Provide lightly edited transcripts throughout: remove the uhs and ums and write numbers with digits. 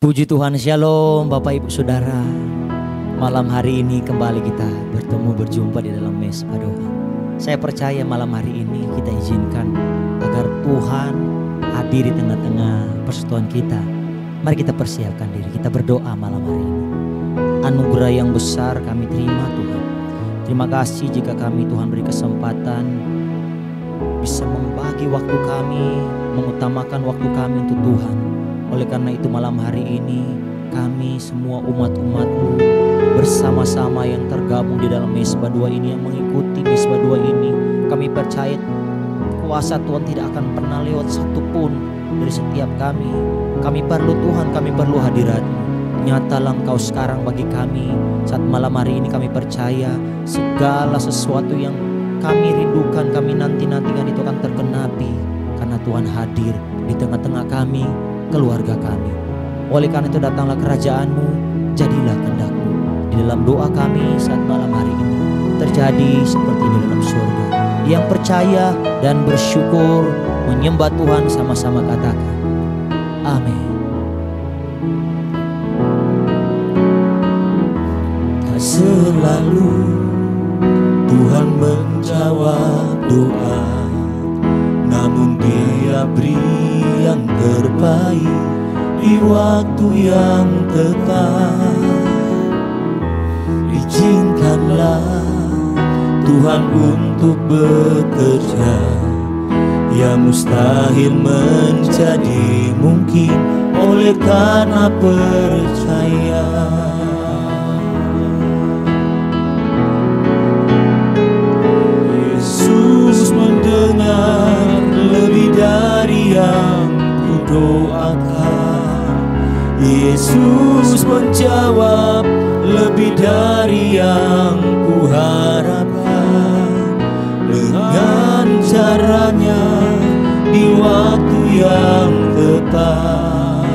Puji Tuhan, Shalom Bapak Ibu Saudara. Malam hari ini kembali kita berjumpa di dalam Mesbah Doa. Saya percaya malam hari ini kita izinkan agar Tuhan hadir di tengah-tengah persekutuan kita. Mari kita persiapkan diri, kita berdoa malam hari ini. Anugerah yang besar kami terima Tuhan. Terima kasih jika kami Tuhan beri kesempatan bisa membagi waktu kami, mengutamakan waktu kami untuk Tuhan. Oleh karena itu malam hari ini kami semua umat-umat-Mu bersama-sama yang tergabung di dalam Mesbah Doa ini, yang mengikuti Mesbah Doa ini, kami percaya kuasa Tuhan tidak akan pernah lewat satupun dari setiap kami. Kami perlu Tuhan, kami perlu hadirat-Mu. Nyatalah Engkau sekarang bagi kami. Saat malam hari ini kami percaya segala sesuatu yang kami rindukan, kami nanti-nantikan itu akan tergenapi karena Tuhan hadir di tengah-tengah kami, keluarga kami. Oleh karena itu datanglah kerajaan-Mu, jadilah kehendak-Mu. Di dalam doa kami saat malam hari ini terjadi seperti di dalam surga. Yang percaya dan bersyukur menyembah Tuhan sama-sama katakan amin. Tak selalu Tuhan menjawab doa, namun Dia beri yang terbaik di waktu yang tepat. Izinkanlah Tuhan untuk bekerja, yang mustahil menjadi mungkin oleh karena percaya. Yesus mendengar lebih dari yang kudoakan. Yesus menjawab lebih dari yang kuharapkan. Dengan caranya di waktu yang tepat,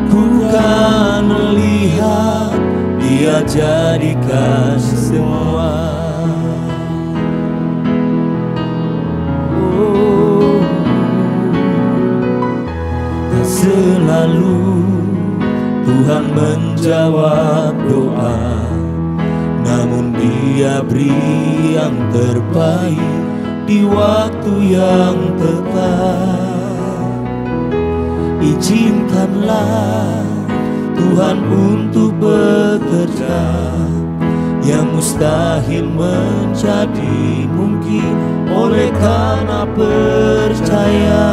ku kan melihat Dia jadikan semua. Tak selalu Tuhan menjawab doa, namun Dia beri yang terbaik di waktu yang tepat. Izinkanlah Tuhan untuk bekerja, yang mustahil menjadi mungkin oleh karena percaya.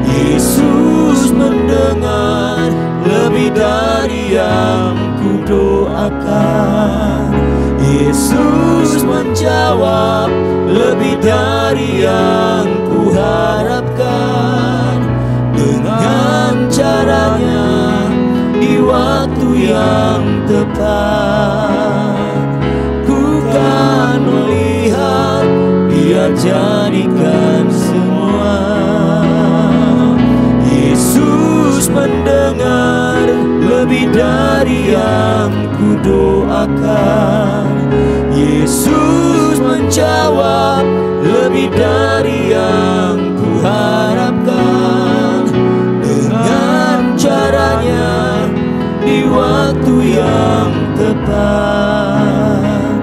Yesus mendengar lebih dari yang kudoakan. Yesus menjawab lebih dari yang kuharapkan. Dengan caranya di waktu yang tepat, ku kan melihat Dia jadikan semua. Yesus mendengar lebih dari yang kudoakan. Yesus menjawab lebih dari yang kuharapkan. Dengan caranya di waktu yang tepat,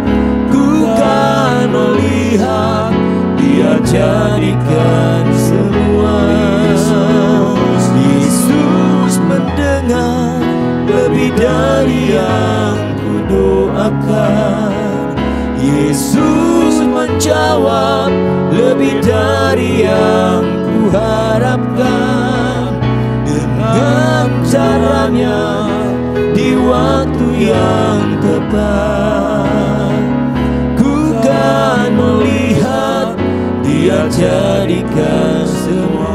ku kan melihat Dia jadikan semua. Yesus mendengar lebih dari yang kudoakan. Yesus menjawab lebih dari yang kuharapkan. Dengan caranya di waktu yang tepat, ku kan melihat Dia jadikan semua.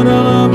La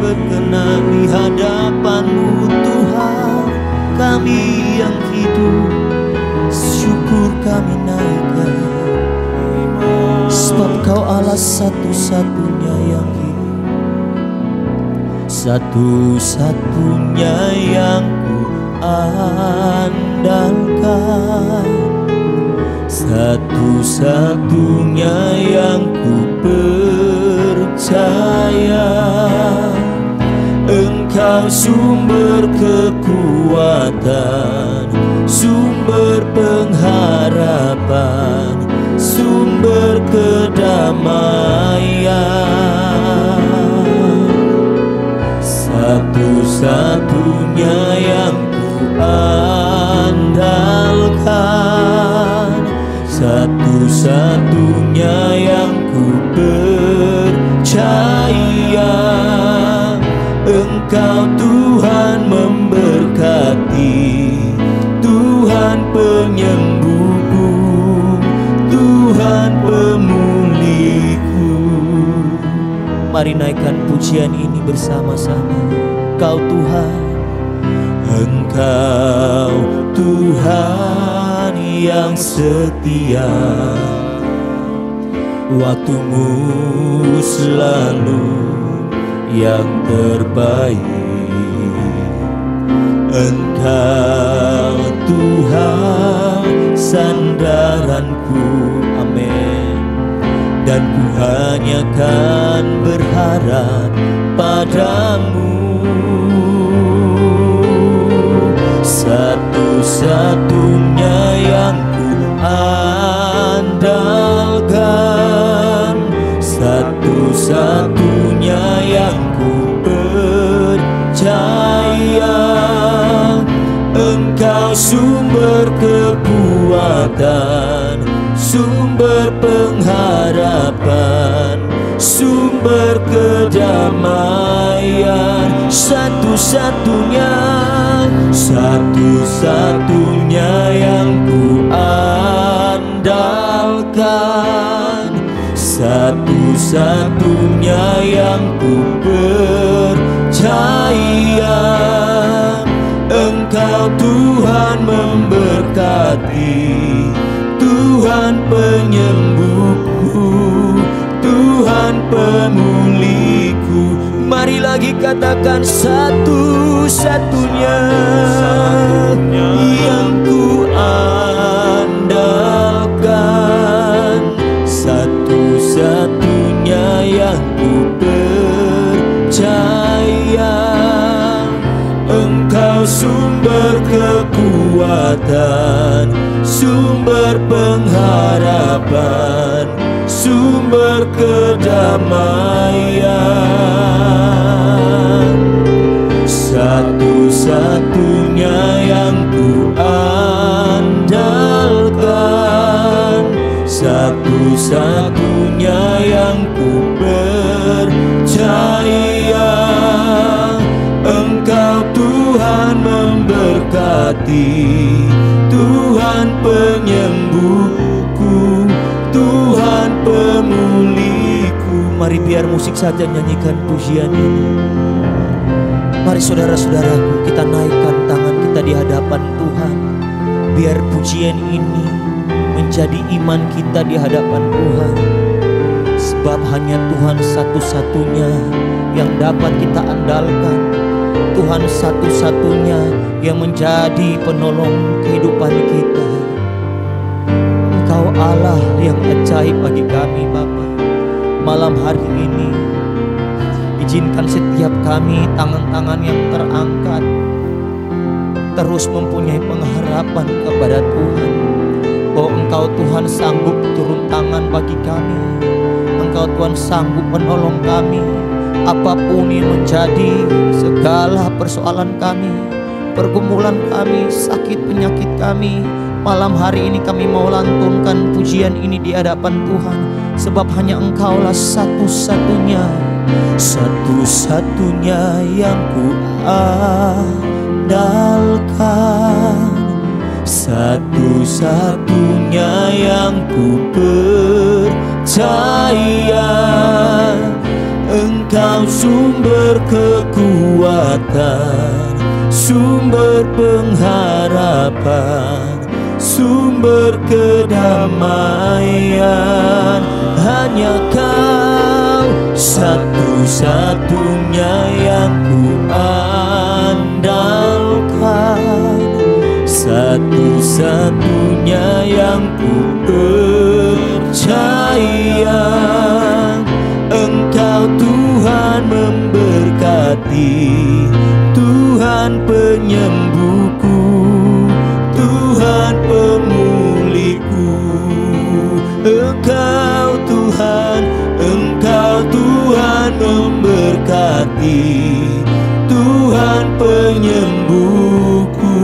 berkenan di hadapan-Mu Tuhan. Kami yang hidup, syukur kami naikkan, sebab Kau Allah satu-satunya yang hidup, satu-satunya yang ku andalkan, satu-satunya yang ku percaya. Engkau sumber kekuatan, sumber pengharapan, sumber kedamaian, satu-satunya yang ku andalkan, satu-satunya yang ku percaya. Engkau Tuhan memberkati, Tuhan penyembuhku, Tuhan pemulihku. Mari naikkan pujian ini bersama-sama. Kau Tuhan, Engkau Tuhan yang setia, waktu-Mu selalu yang terbaik. Engkau Tuhan sandaranku, amin. Dan ku hanya kan berharap padamu, satu-satunya yang ku andalkan, satu-satunya yang ku percaya. Engkau sumber kekuatan, sumber pengharapan, sumber kedamaian, satu-satunya, satu-satunya yang ku andalkan, satu-satunya yang ku percaya. Engkau Tuhan memberkati, Tuhan penyembuhku, Tuhan pemulihku. Mari lagi katakan, satu-satunya yang ku andalkan, satu-satunya yang ku percaya. Engkau sumber kekuatan, sumber pengharapan, sumber kedamaian, satu-satunya yang ku andalkan, satu-satunya yang ku percaya. Engkau Tuhan memberkati, Tuhan penyembuhku, Tuhan pemulihku. Mari biar musik saja nyanyikan pujian ini. Mari saudara-saudaraku, kita naikkan tangan kita di hadapan Tuhan. Biar pujian ini menjadi iman kita di hadapan Tuhan. Sebab hanya Tuhan satu-satunya yang dapat kita andalkan, Tuhan satu-satunya yang menjadi penolong kehidupan kita. Engkau Allah yang ajaib bagi kami Bapa. Malam hari ini izinkan setiap kami tangan-tangan yang terangkat terus mempunyai pengharapan kepada Tuhan, bahwa Engkau Tuhan sanggup turun tangan bagi kami. Engkau Tuhan sanggup menolong kami apapun yang menjadi segala persoalan kami, pergumulan kami, sakit penyakit kami. Malam hari ini kami mau lantunkan pujian ini di hadapan Tuhan, sebab hanya Engkaulah satu-satunya, satu-satunya yang ku andalkan, satu-satunya yang ku percaya. Engkau sumber kekuatan, sumber pengharapan, sumber kedamaian. Hanya Kau satu-satunya yang ku andalkan, satu-satunya yang ku percaya. Engkau Tuhan memberkati, Tuhan penyembuhku, Tuhan pemulihku. Engkau Tuhan memberkati, Tuhan penyembuhku,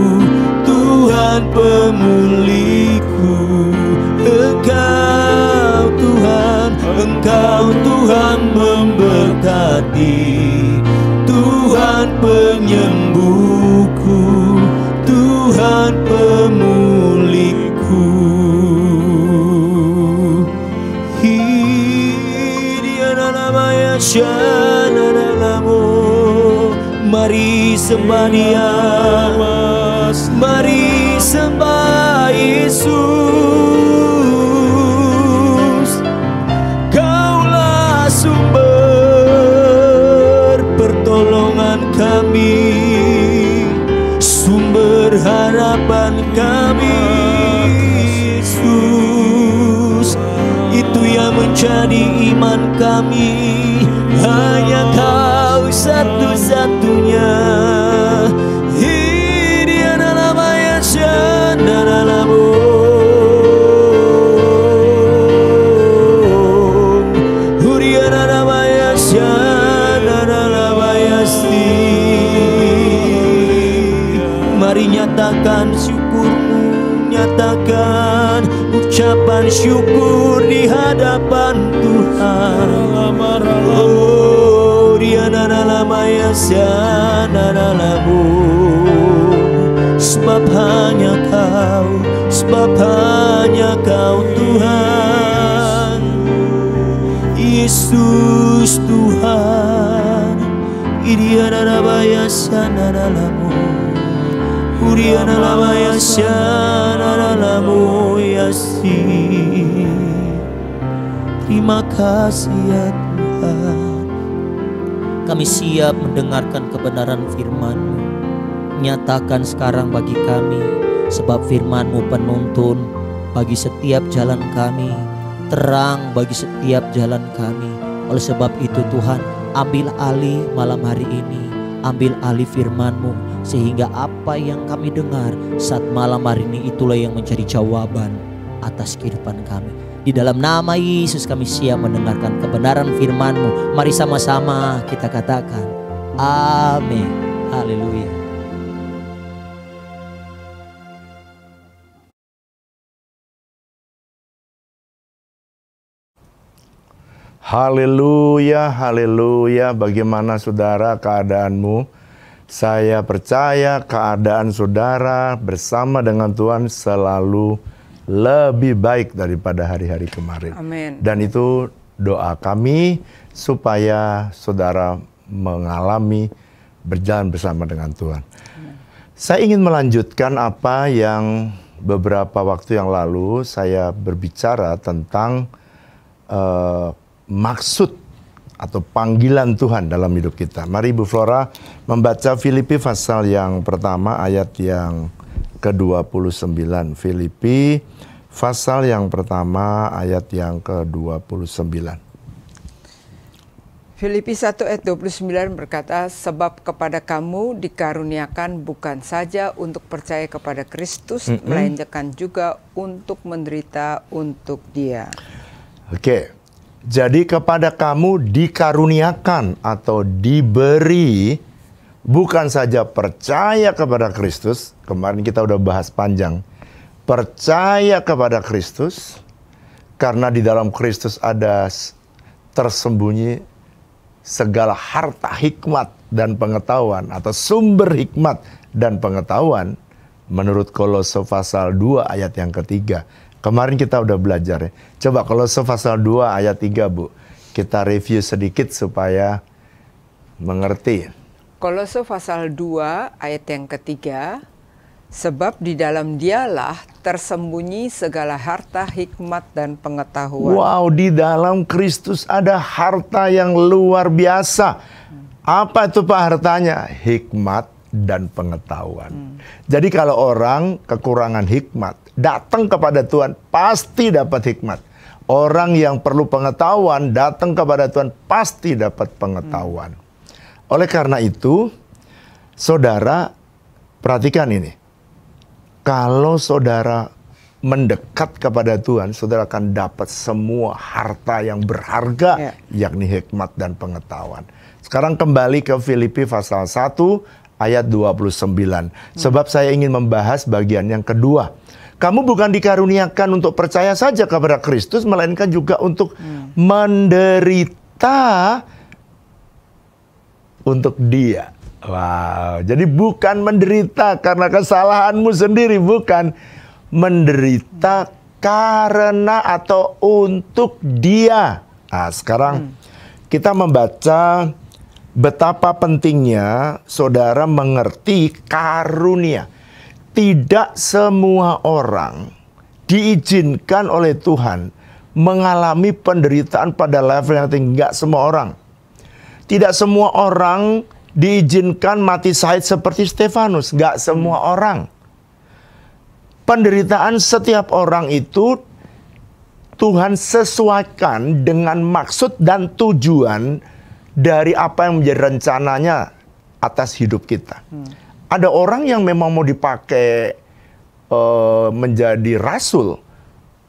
Tuhan pemulihku. Engkau Tuhan memberkati, Tuhan penyembuhku, Tuhan pemulihku. Mari sembah Dia, mari sembah Yesus. Kaulah sumber pertolongan kami, sumber harapan kami. Yesus, itu yang menjadi iman kami. Hanya Kau satu-satunya. Mari nyatakan syukurmu, nyatakan ucapan syukur di hadapan Tuhan. Oh, dia nanalamaya sananalamu. Sebab hanya Kau Tuhan. Yesus Tuhan. Dia nanalamaya sananalamu. Dia nanalamaya sananalamu. Yasi. Terima kasih ya Tuhan. Kami siap mendengarkan kebenaran firman-Mu. Nyatakan sekarang bagi kami, sebab firman-Mu penuntun bagi setiap jalan kami, terang bagi setiap jalan kami. Oleh sebab itu Tuhan, ambil alih malam hari ini, ambil alih firman-Mu, sehingga apa yang kami dengar saat malam hari ini itulah yang menjadi jawaban atas kehidupan kami. Di dalam nama Yesus kami siap mendengarkan kebenaran firman-Mu. Mari sama-sama kita katakan amin. Haleluya. Haleluya, haleluya. Bagaimana saudara keadaanmu? Saya percaya keadaan saudara bersama dengan Tuhan selalu lebih baik daripada hari-hari kemarin. Amin. Dan itu doa kami supaya saudara mengalami berjalan bersama dengan Tuhan. Amin. Saya ingin melanjutkan apa yang beberapa waktu yang lalu saya berbicara tentang maksud atau panggilan Tuhan dalam hidup kita. Mari Ibu Flora membaca Filipi pasal yang pertama ayat yang ke-29. Filipi pasal yang pertama ayat yang ke-29. Filipi 1 ayat 29 berkata, sebab kepada kamu dikaruniakan bukan saja untuk percaya kepada Kristus, melainkan juga untuk menderita untuk Dia. Oke, jadi kepada kamu dikaruniakan atau diberi bukan saja percaya kepada Kristus. Kemarin kita udah bahas panjang. Percaya kepada Kristus, karena di dalam Kristus ada tersembunyi segala harta hikmat dan pengetahuan atau sumber hikmat dan pengetahuan menurut Kolose pasal 2 ayat yang ketiga. Kemarin kita udah belajar ya. Coba Kolose pasal 2 ayat 3 Bu. Kita review sedikit supaya mengerti. Kolose pasal 2 ayat yang ketiga, sebab di dalam dialah tersembunyi segala harta hikmat dan pengetahuan. Wow, di dalam Kristus ada harta yang luar biasa. Apa itu Pak hartanya? Hikmat dan pengetahuan. Jadi kalau orang kekurangan hikmat, datang kepada Tuhan pasti dapat hikmat. Orang yang perlu pengetahuan datang kepada Tuhan pasti dapat pengetahuan. Oleh karena itu, saudara perhatikan ini. Kalau saudara mendekat kepada Tuhan, saudara akan dapat semua harta yang berharga, yakni hikmat dan pengetahuan. Sekarang kembali ke Filipi pasal 1 ayat 29. Sebab saya ingin membahas bagian yang kedua. Kamu bukan dikaruniakan untuk percaya saja kepada Kristus, melainkan juga untuk menderita untuk Dia. Wow, jadi bukan menderita karena kesalahanmu sendiri, bukan. Menderita karena atau untuk Dia. Nah, sekarang kita membaca betapa pentingnya saudara mengerti karunia. Tidak semua orang diizinkan oleh Tuhan mengalami penderitaan pada level yang tinggi. Enggak semua orang. Tidak semua orang diizinkan mati syahid seperti Stefanus. Enggak semua orang. Penderitaan setiap orang itu Tuhan sesuaikan dengan maksud dan tujuan dari apa yang menjadi rencananya atas hidup kita. Ada orang yang memang mau dipakai menjadi rasul.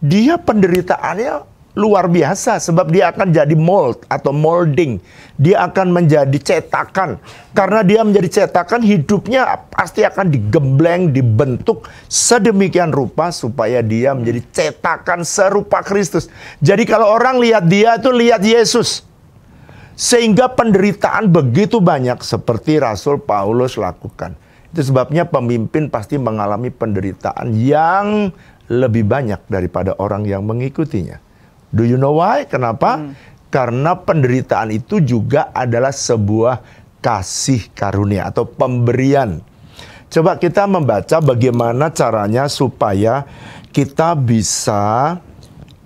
Dia penderitaannya luar biasa sebab dia akan jadi mold atau molding. Dia akan menjadi cetakan. Karena dia menjadi cetakan, hidupnya pasti akan digembleng, dibentuk sedemikian rupa supaya dia menjadi cetakan serupa Kristus. Jadi kalau orang lihat dia itu lihat Yesus. Sehingga penderitaan begitu banyak seperti Rasul Paulus lakukan. Itu sebabnya pemimpin pasti mengalami penderitaan yang lebih banyak daripada orang yang mengikutinya. Do you know why? Kenapa? Karena penderitaan itu juga adalah sebuah kasih karunia atau pemberian. Coba kita membaca bagaimana caranya supaya kita bisa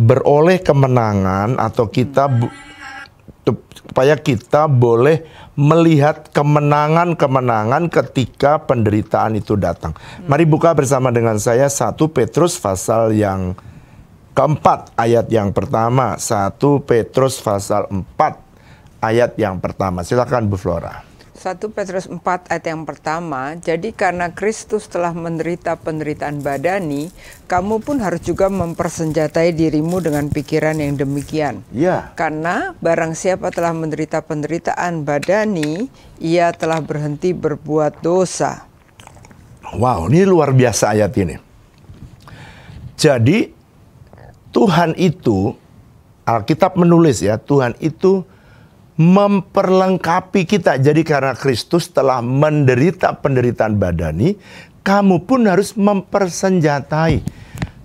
beroleh kemenangan atau supaya kita boleh melihat kemenangan-kemenangan ketika penderitaan itu datang. Mari buka bersama dengan saya 1 Petrus pasal yang keempat ayat yang pertama. 1 Petrus pasal 4 ayat yang pertama. Silakan Bu Flora. 1 Petrus 4 ayat yang pertama, jadi karena Kristus telah menderita penderitaan badani, kamu pun harus juga mempersenjatai dirimu dengan pikiran yang demikian. Ya. Karena barang siapa telah menderita penderitaan badani, ia telah berhenti berbuat dosa. Wow, ini luar biasa ayat ini. Jadi Tuhan itu, Alkitab menulis ya, Tuhan itu memperlengkapi kita. Jadi karena Kristus telah menderita penderitaan badani, kamu pun harus mempersenjatai.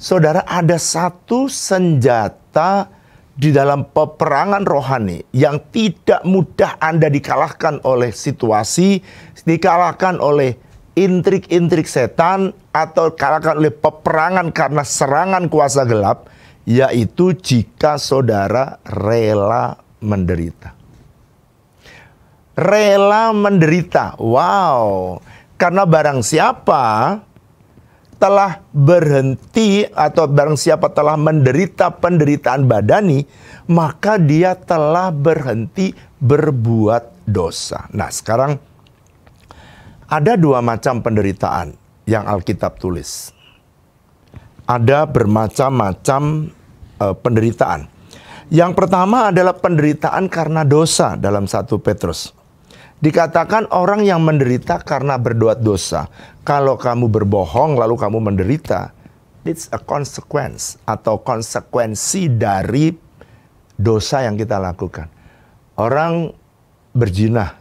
Saudara, ada satu senjata di dalam peperangan rohani yang tidak mudah Anda dikalahkan oleh situasi, dikalahkan oleh intrik-intrik setan, atau dikalahkan oleh peperangan karena serangan kuasa gelap, yaitu jika saudara rela menderita. Rela menderita. Wow. Karena barang siapa telah berhenti atau barang siapa telah menderita penderitaan badani, maka dia telah berhenti berbuat dosa. Nah, sekarang ada dua macam penderitaan yang Alkitab tulis. Ada bermacam-macam penderitaan. Yang pertama adalah penderitaan karena dosa dalam 1 Petrus. Dikatakan orang yang menderita karena berbuat dosa. Kalau kamu berbohong lalu kamu menderita, it's a consequence atau konsekuensi dari dosa yang kita lakukan. Orang berzina,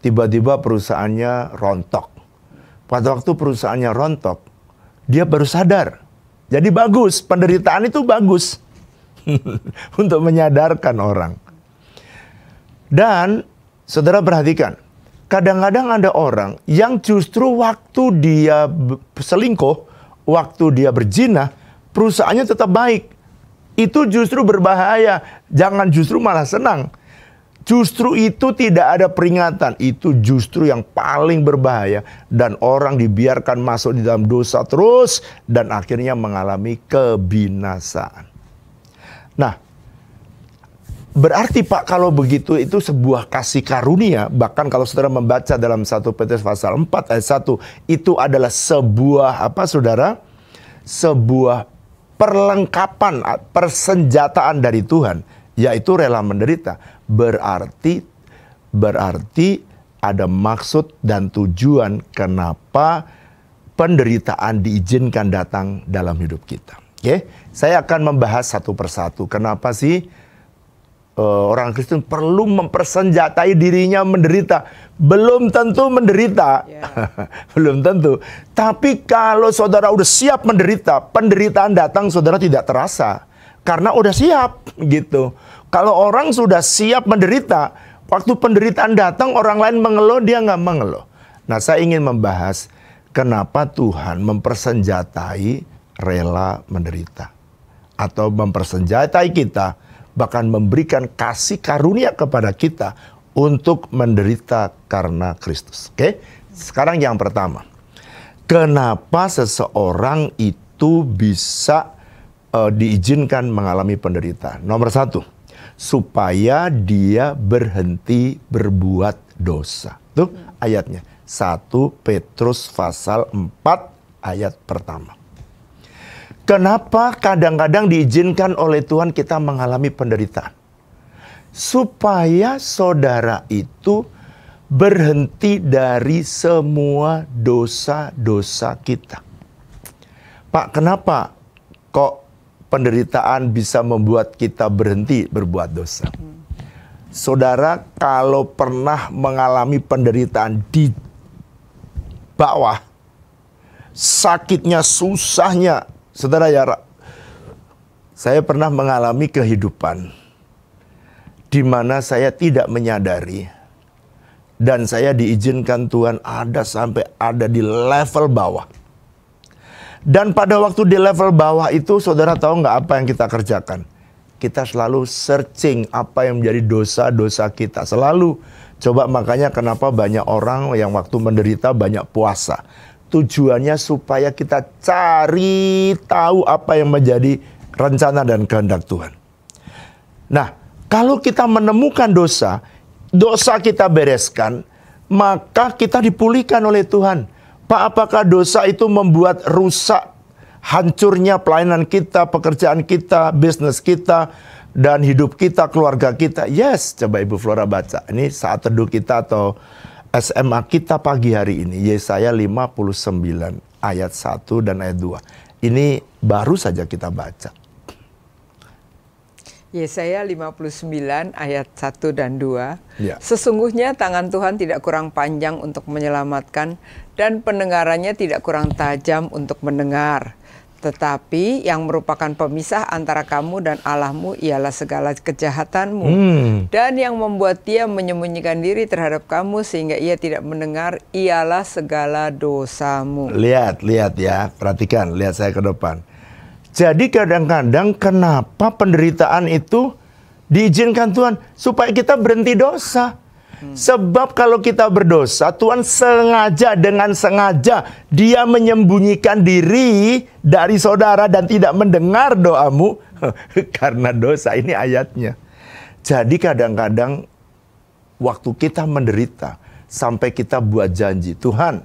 tiba-tiba perusahaannya rontok. Pada waktu perusahaannya rontok, dia baru sadar. Jadi bagus, penderitaan itu bagus untuk menyadarkan orang. Dan saudara perhatikan, kadang-kadang ada orang yang justru waktu dia selingkuh, waktu dia berzina, perusahaannya tetap baik. Itu justru berbahaya. Jangan justru malah senang. Justru itu tidak ada peringatan. Itu justru yang paling berbahaya. Dan orang dibiarkan masuk di dalam dosa terus. Dan akhirnya mengalami kebinasaan. Nah, berarti Pak, kalau begitu itu sebuah kasih karunia. Bahkan kalau saudara membaca dalam 1 Petrus pasal 4 ayat 1. Itu adalah sebuah apa saudara? Sebuah perlengkapan, persenjataan dari Tuhan. Yaitu rela menderita. Berarti ada maksud dan tujuan kenapa penderitaan diizinkan datang dalam hidup kita. Oke, saya akan membahas satu persatu. Kenapa sih orang Kristen perlu mempersenjatai dirinya menderita? Belum tentu menderita, belum tentu. Tapi kalau saudara udah siap menderita, penderitaan datang saudara tidak terasa karena udah siap gitu. Kalau orang sudah siap menderita, waktu penderitaan datang orang lain mengeluh, dia nggak mengeluh. Nah, saya ingin membahas kenapa Tuhan mempersenjatai rela menderita. Atau mempersenjatai kita, bahkan memberikan kasih karunia kepada kita untuk menderita karena Kristus. Oke? Sekarang yang pertama. Kenapa seseorang itu bisa diizinkan mengalami penderitaan? Nomor satu, supaya dia berhenti berbuat dosa. Tuh ayatnya. 1 Petrus pasal 4 ayat pertama. Kenapa kadang-kadang diizinkan oleh Tuhan kita mengalami penderitaan? Supaya saudara itu berhenti dari semua dosa-dosa kita. Pak, kenapa kok penderitaan bisa membuat kita berhenti berbuat dosa? Saudara, kalau pernah mengalami penderitaan di bawah, sakitnya, susahnya, saudara ya, saya pernah mengalami kehidupan di mana saya tidak menyadari dan saya diizinkan Tuhan sampai ada di level bawah. Dan pada waktu di level bawah itu, saudara tahu nggak apa yang kita kerjakan? Kita selalu searching apa yang menjadi dosa-dosa kita. Selalu. Coba makanya kenapa banyak orang yang waktu menderita banyak puasa. Tujuannya supaya kita cari tahu apa yang menjadi rencana dan kehendak Tuhan. Nah, kalau kita menemukan dosa kita bereskan, maka kita dipulihkan oleh Tuhan. Pak, apakah dosa itu membuat rusak, hancurnya pelayanan kita, pekerjaan kita, bisnis kita, dan hidup kita, keluarga kita? Yes, coba Ibu Flora baca. Ini saat teduh kita atau SMA kita pagi hari ini. Yesaya 59 ayat 1 dan ayat 2. Ini baru saja kita baca. Yesaya 59 ayat 1 dan 2. Ya. Sesungguhnya tangan Tuhan tidak kurang panjang untuk menyelamatkan dan pendengarannya tidak kurang tajam untuk mendengar. Tetapi yang merupakan pemisah antara kamu dan Allahmu ialah segala kejahatanmu. Dan yang membuat dia menyembunyikan diri terhadap kamu sehingga ia tidak mendengar ialah segala dosamu. Lihat ya, perhatikan, lihat saya ke depan. Jadi kadang-kadang kenapa penderitaan itu diizinkan Tuhan? Supaya kita berhenti dosa. Sebab kalau kita berdosa, Tuhan dengan sengaja Dia menyembunyikan diri dari saudara dan tidak mendengar doamu karena dosa. Ini ayatnya. Jadi kadang-kadang waktu kita menderita, sampai kita buat janji, Tuhan,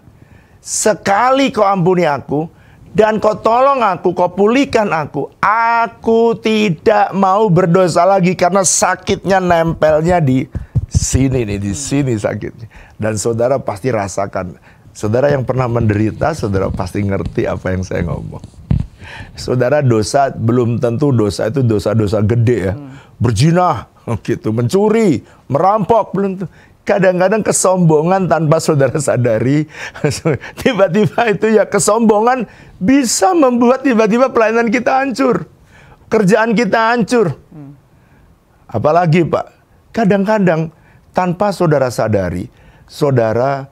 sekali kau ampuni aku, dan kau tolong aku, kau pulihkan aku tidak mau berdosa lagi karena sakitnya nempelnya di sini nih, di sini sakitnya. Dan saudara pasti rasakan. Saudara yang pernah menderita, saudara pasti ngerti apa yang saya ngomong. Saudara, dosa belum tentu dosa itu dosa-dosa gede ya. Berzina, gitu, mencuri, merampok, belum tentu. Kadang-kadang kesombongan tanpa saudara sadari, tiba-tiba itu ya kesombongan bisa membuat tiba-tiba pelayanan kita hancur, kerjaan kita hancur. Apalagi Pak, kadang-kadang tanpa saudara sadari, saudara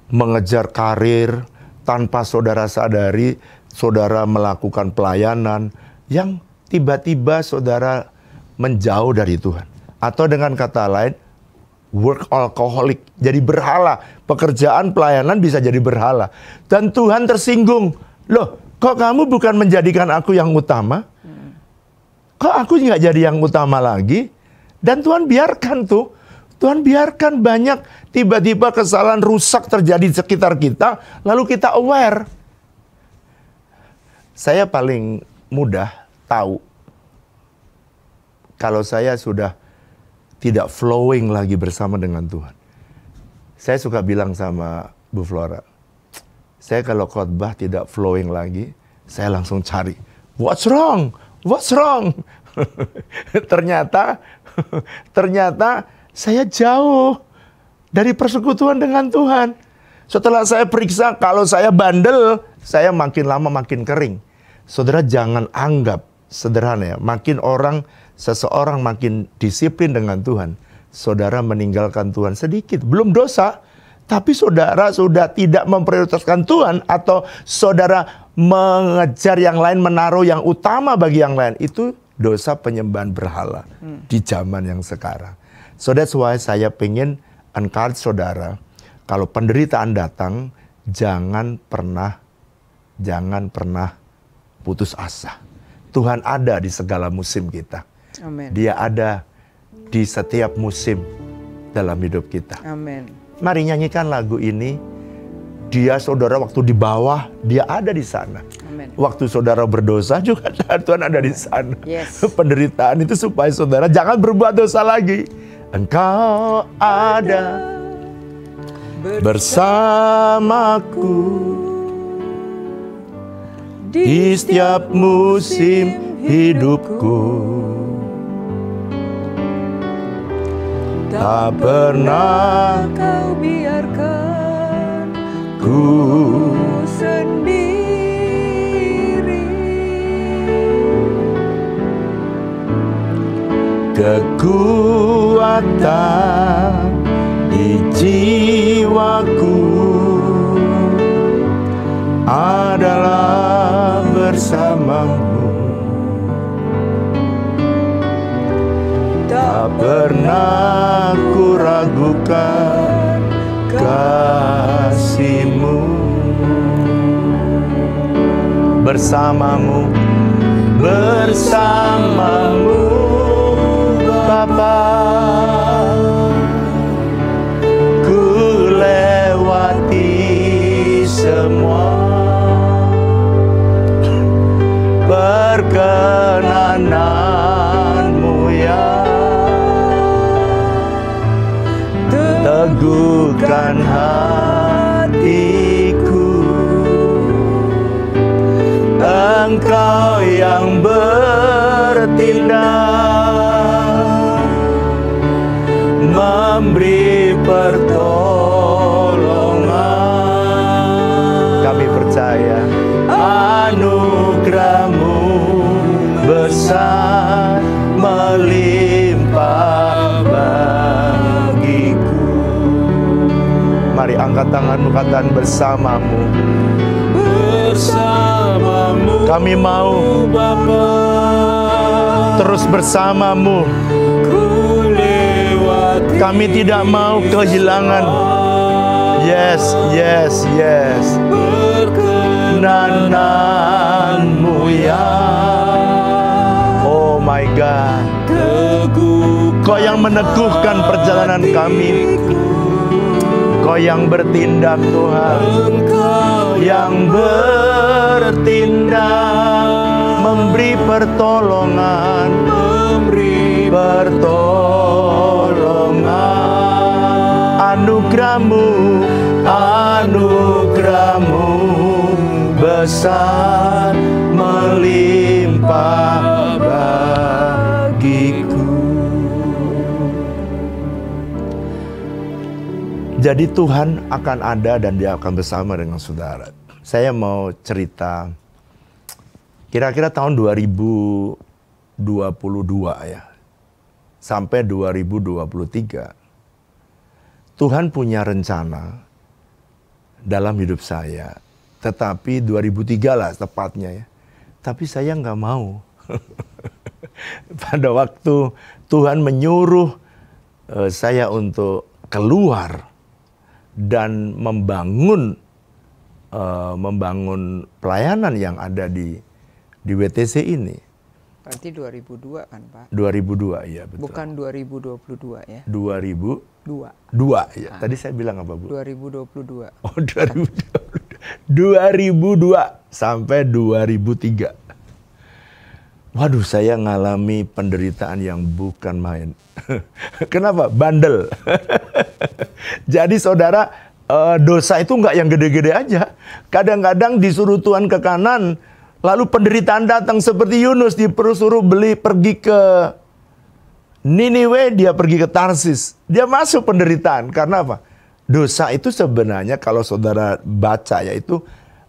mengejar karir, tanpa saudara sadari, saudara melakukan pelayanan yang tiba-tiba saudara menjauh dari Tuhan. Atau dengan kata lain, work alcoholic, jadi berhala. Pekerjaan pelayanan bisa jadi berhala. Dan Tuhan tersinggung. Loh, kok kamu bukan menjadikan aku yang utama? Kok aku nggak jadi yang utama lagi? Dan Tuhan biarkan tuh. Tuhan biarkan banyak tiba-tiba kesalahan rusak terjadi di sekitar kita. Lalu kita aware. Saya paling mudah tahu kalau saya sudah tidak flowing lagi bersama dengan Tuhan. Saya suka bilang sama Bu Flora, saya kalau khotbah tidak flowing lagi, saya langsung cari, what's wrong? What's wrong? Ternyata saya jauh dari persekutuan dengan Tuhan. Setelah saya periksa, kalau saya bandel, saya makin lama makin kering. Saudara jangan anggap sederhana ya, makin seseorang makin disiplin dengan Tuhan, saudara meninggalkan Tuhan sedikit. Belum dosa, tapi saudara sudah tidak memprioritaskan Tuhan, atau saudara mengejar yang lain, menaruh yang utama bagi yang lain. Itu dosa penyembahan berhala di zaman yang sekarang. So that's why saya pengen encourage saudara, kalau penderitaan datang, jangan pernah putus asa. Tuhan ada di segala musim kita. Amin. Dia ada di setiap musim dalam hidup kita. Amin. Mari nyanyikan lagu ini. Dia saudara waktu di bawah, dia ada di sana. Amin. Waktu saudara berdosa juga Tuhan ada di sana. Yes. Penderitaan itu supaya saudara jangan berbuat dosa lagi. Engkau ada bersamaku di setiap musim hidupku. Tak pernah Kau biarkan ku sendiri. kekuatan di jiwaku adalah bersamamu. Tak pernah ku ragukan kasih-Mu. Bersamamu, bersamamu Bapa, ku lewati semua perkenananmu ya. Teguhkan hatiku, Engkau yang bertindak, memberi pertolongan. Kami percaya anugerah-Mu besar melimpah bagiku. Mari angkat tanganmu, katakan bersamamu. Bersamamu kami mau Bapa, terus bersamamu. Kami tidak mau kehilangan. Yes, yes, yes. Perkenananmu ya. Oh my God. Kau yang meneguhkan perjalanan kami. Kau yang bertindak Tuhan, yang bertindak, memberi pertolongan, anugerah-Mu, anugerah-Mu besar melimpah bagiku. Jadi Tuhan akan ada dan Dia akan bersama dengan saudara. Saya mau cerita, kira-kira tahun 2022 ya, sampai 2023. Tuhan punya rencana dalam hidup saya. Tetapi 2003 lah tepatnya ya. Tapi saya nggak mau. Pada waktu Tuhan menyuruh saya untuk keluar dan membangun pelayanan yang ada di WTC ini. Berarti 2002 kan Pak? 2002, iya betul. Bukan 2022 ya? 2002 ya. Tadi saya bilang apa, Bu? 2022. Oh, 2002 sampai 2003. Waduh, saya ngalami penderitaan yang bukan main. Kenapa? Bandel. Jadi saudara, dosa itu nggak yang gede-gede aja. Kadang-kadang disuruh Tuhan ke kanan, lalu penderitaan datang seperti Yunus, disuruh pergi ke Niniwe, dia pergi ke Tarsis. Dia masuk penderitaan. Karena apa? Dosa itu sebenarnya kalau saudara baca yaitu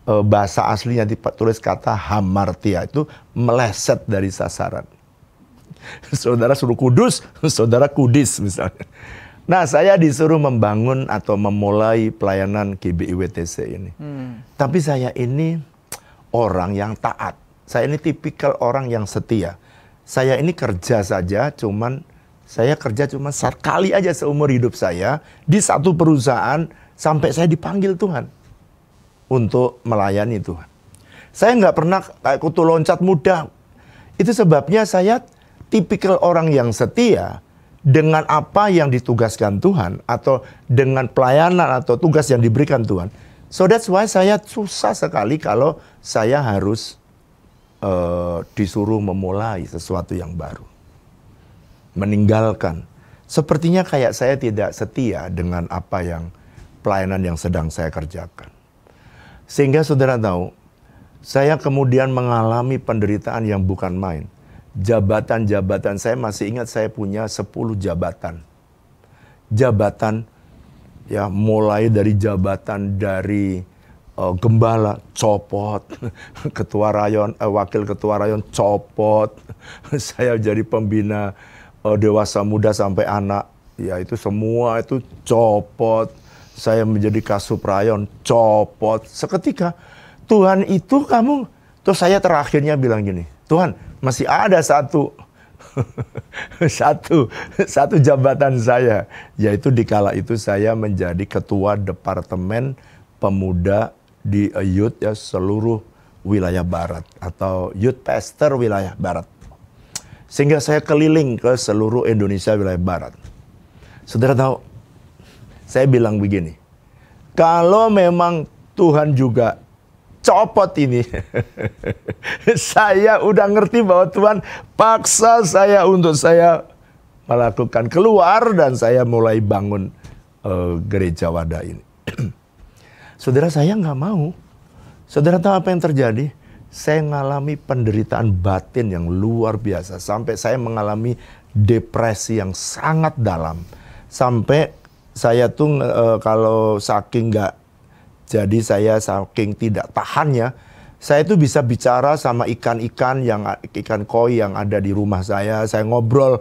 bahasa aslinya ditulis kata hamartia, itu meleset dari sasaran. Saudara suruh kudus, saudara kudis misalnya. Nah, saya disuruh membangun atau memulai pelayanan GBI WTC ini. Tapi saya ini orang yang taat. Saya ini tipikal orang yang setia. Saya ini kerja saja, saya kerja cuma sekali aja seumur hidup saya di satu perusahaan sampai saya dipanggil Tuhan untuk melayani Tuhan. Saya nggak pernah kayak kutu loncat muda. Itu sebabnya saya tipikal orang yang setia dengan apa yang ditugaskan Tuhan atau dengan pelayanan atau tugas yang diberikan Tuhan. So that's why saya susah sekali kalau saya harus disuruh memulai sesuatu yang baru. Meninggalkan. Sepertinya kayak saya tidak setia dengan apa yang pelayanan yang sedang saya kerjakan. Sehingga saudara tahu, saya kemudian mengalami penderitaan yang bukan main. Jabatan-jabatan, saya masih ingat saya punya 10 jabatan. Jabatan, ya mulai dari jabatan dari gembala, copot. Ketua rayon, wakil ketua rayon, copot. Saya jadi pembina dewasa muda sampai anak, ya itu semua itu copot. Saya menjadi kasub rayon, copot. Seketika, Tuhan itu kamu, terus saya terakhirnya bilang gini, Tuhan masih ada satu jabatan saya, yaitu di kala itu saya menjadi ketua departemen pemuda di youth ya seluruh wilayah barat atau youth pastor wilayah barat. Sehingga saya keliling ke seluruh Indonesia wilayah barat. Saudara tahu, saya bilang begini, kalau memang Tuhan juga copot ini, saya udah ngerti bahwa Tuhan paksa saya untuk saya melakukan keluar dan saya mulai bangun gereja wadah ini. Saudara, saya nggak mau. Saudara tahu apa yang terjadi? Saya mengalami penderitaan batin yang luar biasa. Sampai saya mengalami depresi yang sangat dalam. Sampai saya tuh kalau saking nggak, jadi saya saking tidak tahannya, saya tuh bisa bicara sama ikan-ikan koi yang ada di rumah saya ngobrol.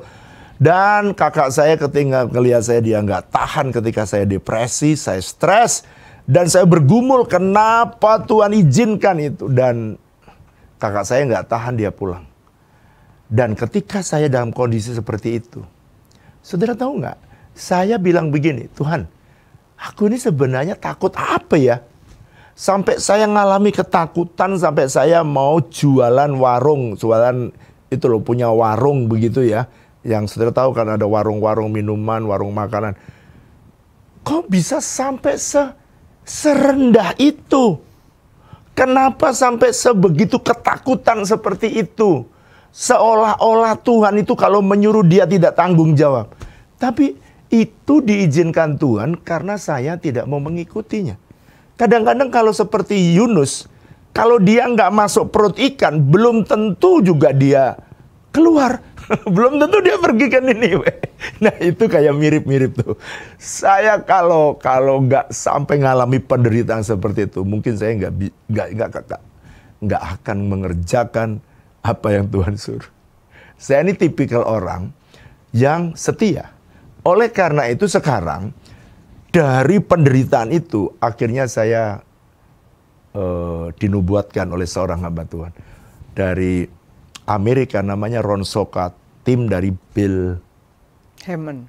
Dan kakak saya ketika ngelihat saya, dia nggak tahan ketika saya depresi, saya stres. Dan saya bergumul, kenapa Tuhan izinkan itu? Dan kakak saya nggak tahan, dia pulang. Dan ketika saya dalam kondisi seperti itu, saudara tahu nggak? Saya bilang begini, Tuhan, aku ini sebenarnya takut apa ya? Sampai saya ngalami ketakutan, sampai saya mau jualan warung, jualan itu loh, punya warung begitu ya. Yang saudara tahu kan ada warung-warung minuman, warung makanan. Kok bisa sampai serendah itu? Kenapa sampai sebegitu ketakutan seperti itu? Seolah-olah Tuhan itu kalau menyuruh dia tidak tanggung jawab. Tapi itu diizinkan Tuhan karena saya tidak mau mengikutinya. Kadang-kadang kalau seperti Yunus, kalau dia nggak masuk perut ikan, belum tentu juga dia keluar. Belum tentu dia pergi ke Niniwe. Nah itu kayak mirip-mirip tuh. Saya kalau nggak sampai ngalami penderitaan seperti itu, mungkin saya nggak akan mengerjakan apa yang Tuhan suruh. Saya ini tipikal orang yang setia. Oleh karena itu sekarang dari penderitaan itu akhirnya saya dinubuatkan oleh seorang hamba Tuhan dari Amerika, namanya Ron Soka, tim dari Bill Heyman.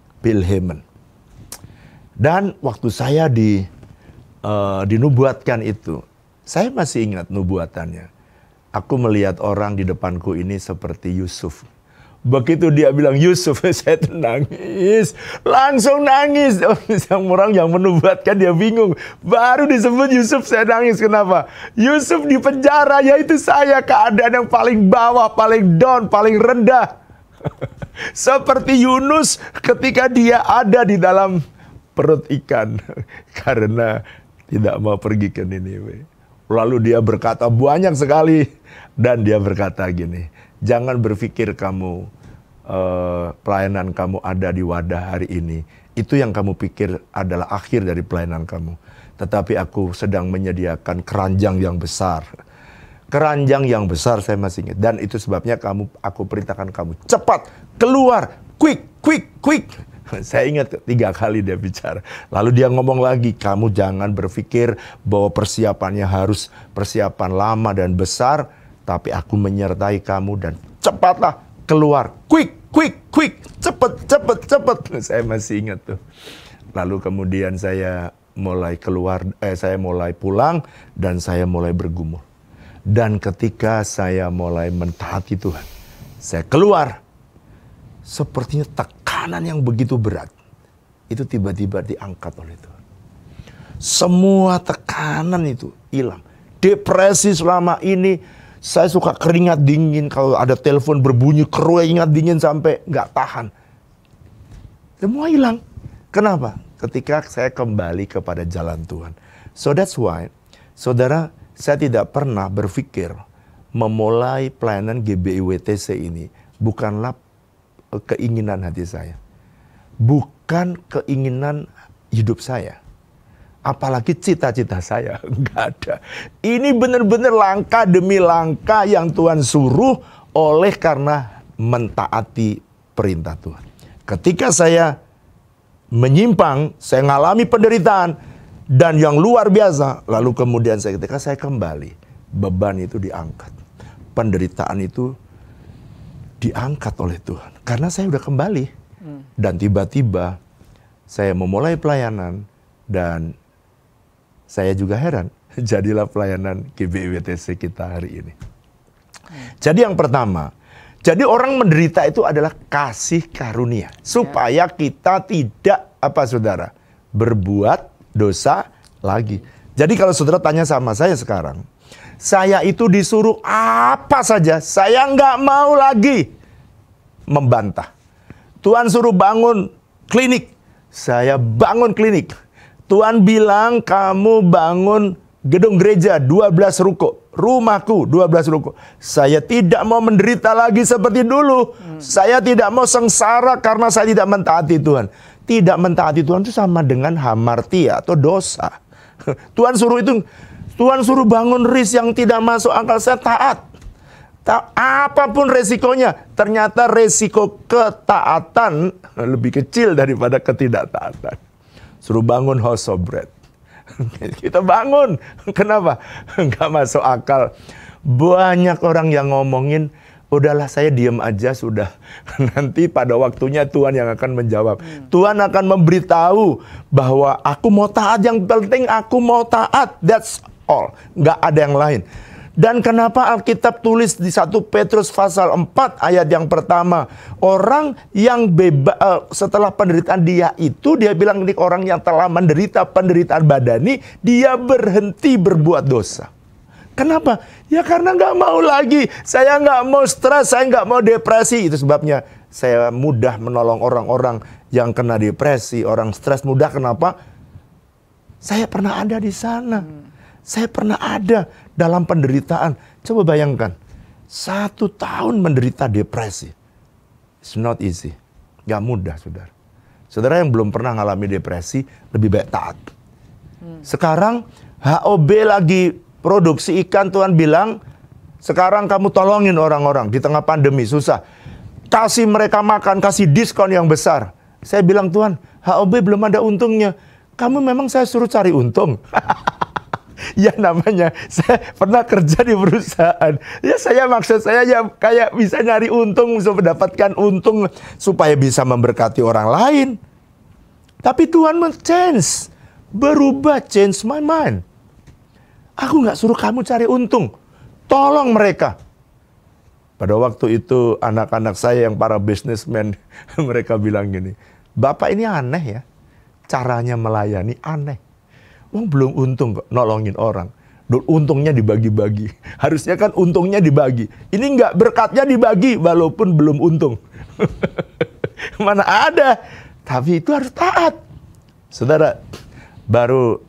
Dan waktu saya dinubuatkan itu, saya masih ingat nubuatannya. Aku melihat orang di depanku ini seperti Yusuf. Begitu dia bilang Yusuf, saya nangis, langsung nangis. Orang yang menubuatkan dia bingung. Baru disebut Yusuf saya nangis. Kenapa? Yusuf di penjara, yaitu saya, keadaan yang paling bawah, paling down, paling rendah. Seperti Yunus ketika dia ada di dalam perut ikan karena tidak mau pergi ke Niniwe. Lalu dia berkata banyak sekali, dan dia berkata gini, jangan berpikir kamu pelayanan kamu ada di wadah hari ini. Itu yang kamu pikir adalah akhir dari pelayanan kamu. Tetapi aku sedang menyediakan keranjang yang besar. Keranjang yang besar, saya masih ingat. Dan itu sebabnya aku perintahkan kamu cepat keluar, quick. Saya ingat 3 kali dia bicara. Lalu dia ngomong lagi, kamu jangan berpikir bahwa persiapannya harus persiapan lama dan besar, tapi aku menyertai kamu dan cepatlah keluar, quick, cepet. Saya masih ingat tuh. Lalu kemudian saya mulai saya mulai pulang dan saya mulai bergumul. Dan ketika saya mulai mentaati Tuhan, saya keluar. Sepertinya tekanan yang begitu berat itu tiba-tiba diangkat oleh Tuhan. Semua tekanan itu hilang. Depresi selama ini, saya suka keringat dingin kalau ada telepon berbunyi, keringat dingin sampai nggak tahan. Semua hilang. Kenapa? Ketika saya kembali kepada jalan Tuhan. So that's why, saudara, saya tidak pernah berpikir memulai pelayanan GBI WTC ini bukanlah keinginan hati saya. Bukan keinginan hidup saya. Apalagi cita-cita saya. Enggak ada. Ini benar-benar langkah demi langkah yang Tuhan suruh oleh karena mentaati perintah Tuhan. Ketika saya menyimpang, saya mengalami penderitaan dan yang luar biasa. Lalu kemudian ketika saya kembali, beban itu diangkat. Penderitaan itu diangkat oleh Tuhan. Karena saya udah kembali. Dan tiba-tiba saya memulai pelayanan dan saya juga heran. Jadilah pelayanan GBI WTC kita hari ini. Jadi yang pertama, jadi orang menderita itu adalah kasih karunia. Supaya kita tidak, saudara, berbuat dosa lagi. Jadi kalau saudara tanya sama saya sekarang, saya itu disuruh apa saja, saya nggak mau lagi membantah. Tuhan suruh bangun klinik, saya bangun klinik. Tuhan bilang kamu bangun gedung gereja 12 ruko, rumahku 12 ruko. Saya tidak mau menderita lagi seperti dulu. Saya tidak mau sengsara karena saya tidak mentaati Tuhan. Tidak mentaati Tuhan itu sama dengan hamartia atau dosa. Tuhan suruh bangun RIS yang tidak masuk akal, saya taat. Apapun resikonya, ternyata resiko ketaatan lebih kecil daripada ketidaktaatan. Suruh bangun House of Bread. Kita bangun. Kenapa? Nggak masuk akal. Banyak orang yang ngomongin, udahlah saya diam aja sudah. Nanti pada waktunya Tuhan yang akan menjawab. Tuhan akan memberitahu bahwa aku mau taat, yang penting aku mau taat. That's all. Nggak ada yang lain. Dan kenapa Alkitab tulis di 1 Petrus pasal 4 ayat yang pertama, orang yang setelah penderitaan dia bilang ini orang yang telah menderita penderitaan badani, dia berhenti berbuat dosa. Kenapa? Ya karena nggak mau lagi. Saya nggak mau stres, saya nggak mau depresi. Itu sebabnya saya mudah menolong orang-orang yang kena depresi, orang stres mudah. Kenapa? Saya pernah ada di sana. Saya pernah ada dalam penderitaan. Coba bayangkan, 1 tahun menderita depresi. It's not easy. Gak mudah, saudara. Saudara yang belum pernah mengalami depresi, lebih baik taat. Sekarang HOB lagi produksi ikan, Tuhan bilang, sekarang kamu tolongin orang-orang di tengah pandemi, susah. Kasih mereka makan, kasih diskon yang besar. Saya bilang, Tuhan, HOB belum ada untungnya. kamu memang saya suruh cari untung? Ya namanya saya pernah kerja di perusahaan. Ya maksud saya ya kayak bisa nyari untung, bisa mendapatkan untung supaya bisa memberkati orang lain. Tapi Tuhan berubah, change my mind. Aku nggak suruh kamu cari untung, tolong mereka. Pada waktu itu anak-anak saya yang para businessman, mereka bilang gini, Bapak ini aneh ya, caranya melayani aneh. Belum untung kok nolongin orang. Untungnya dibagi-bagi. Harusnya kan untungnya dibagi. Ini enggak, berkatnya dibagi walaupun belum untung. Mana ada. Tapi itu harus taat. Saudara, baru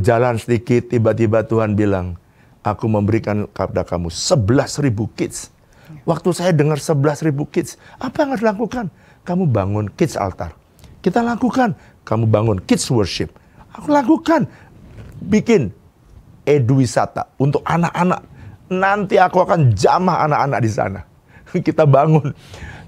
jalan sedikit, tiba-tiba Tuhan bilang, aku memberikan kepada kamu 11.000 kids. Waktu saya dengar 11.000 kids, apa yang harus dilakukan? Kamu bangun kids altar. Kita lakukan. Kamu bangun kids worship. Aku lakukan, bikin eduwisata untuk anak-anak. Nanti aku akan jamah anak-anak di sana. Kita bangun.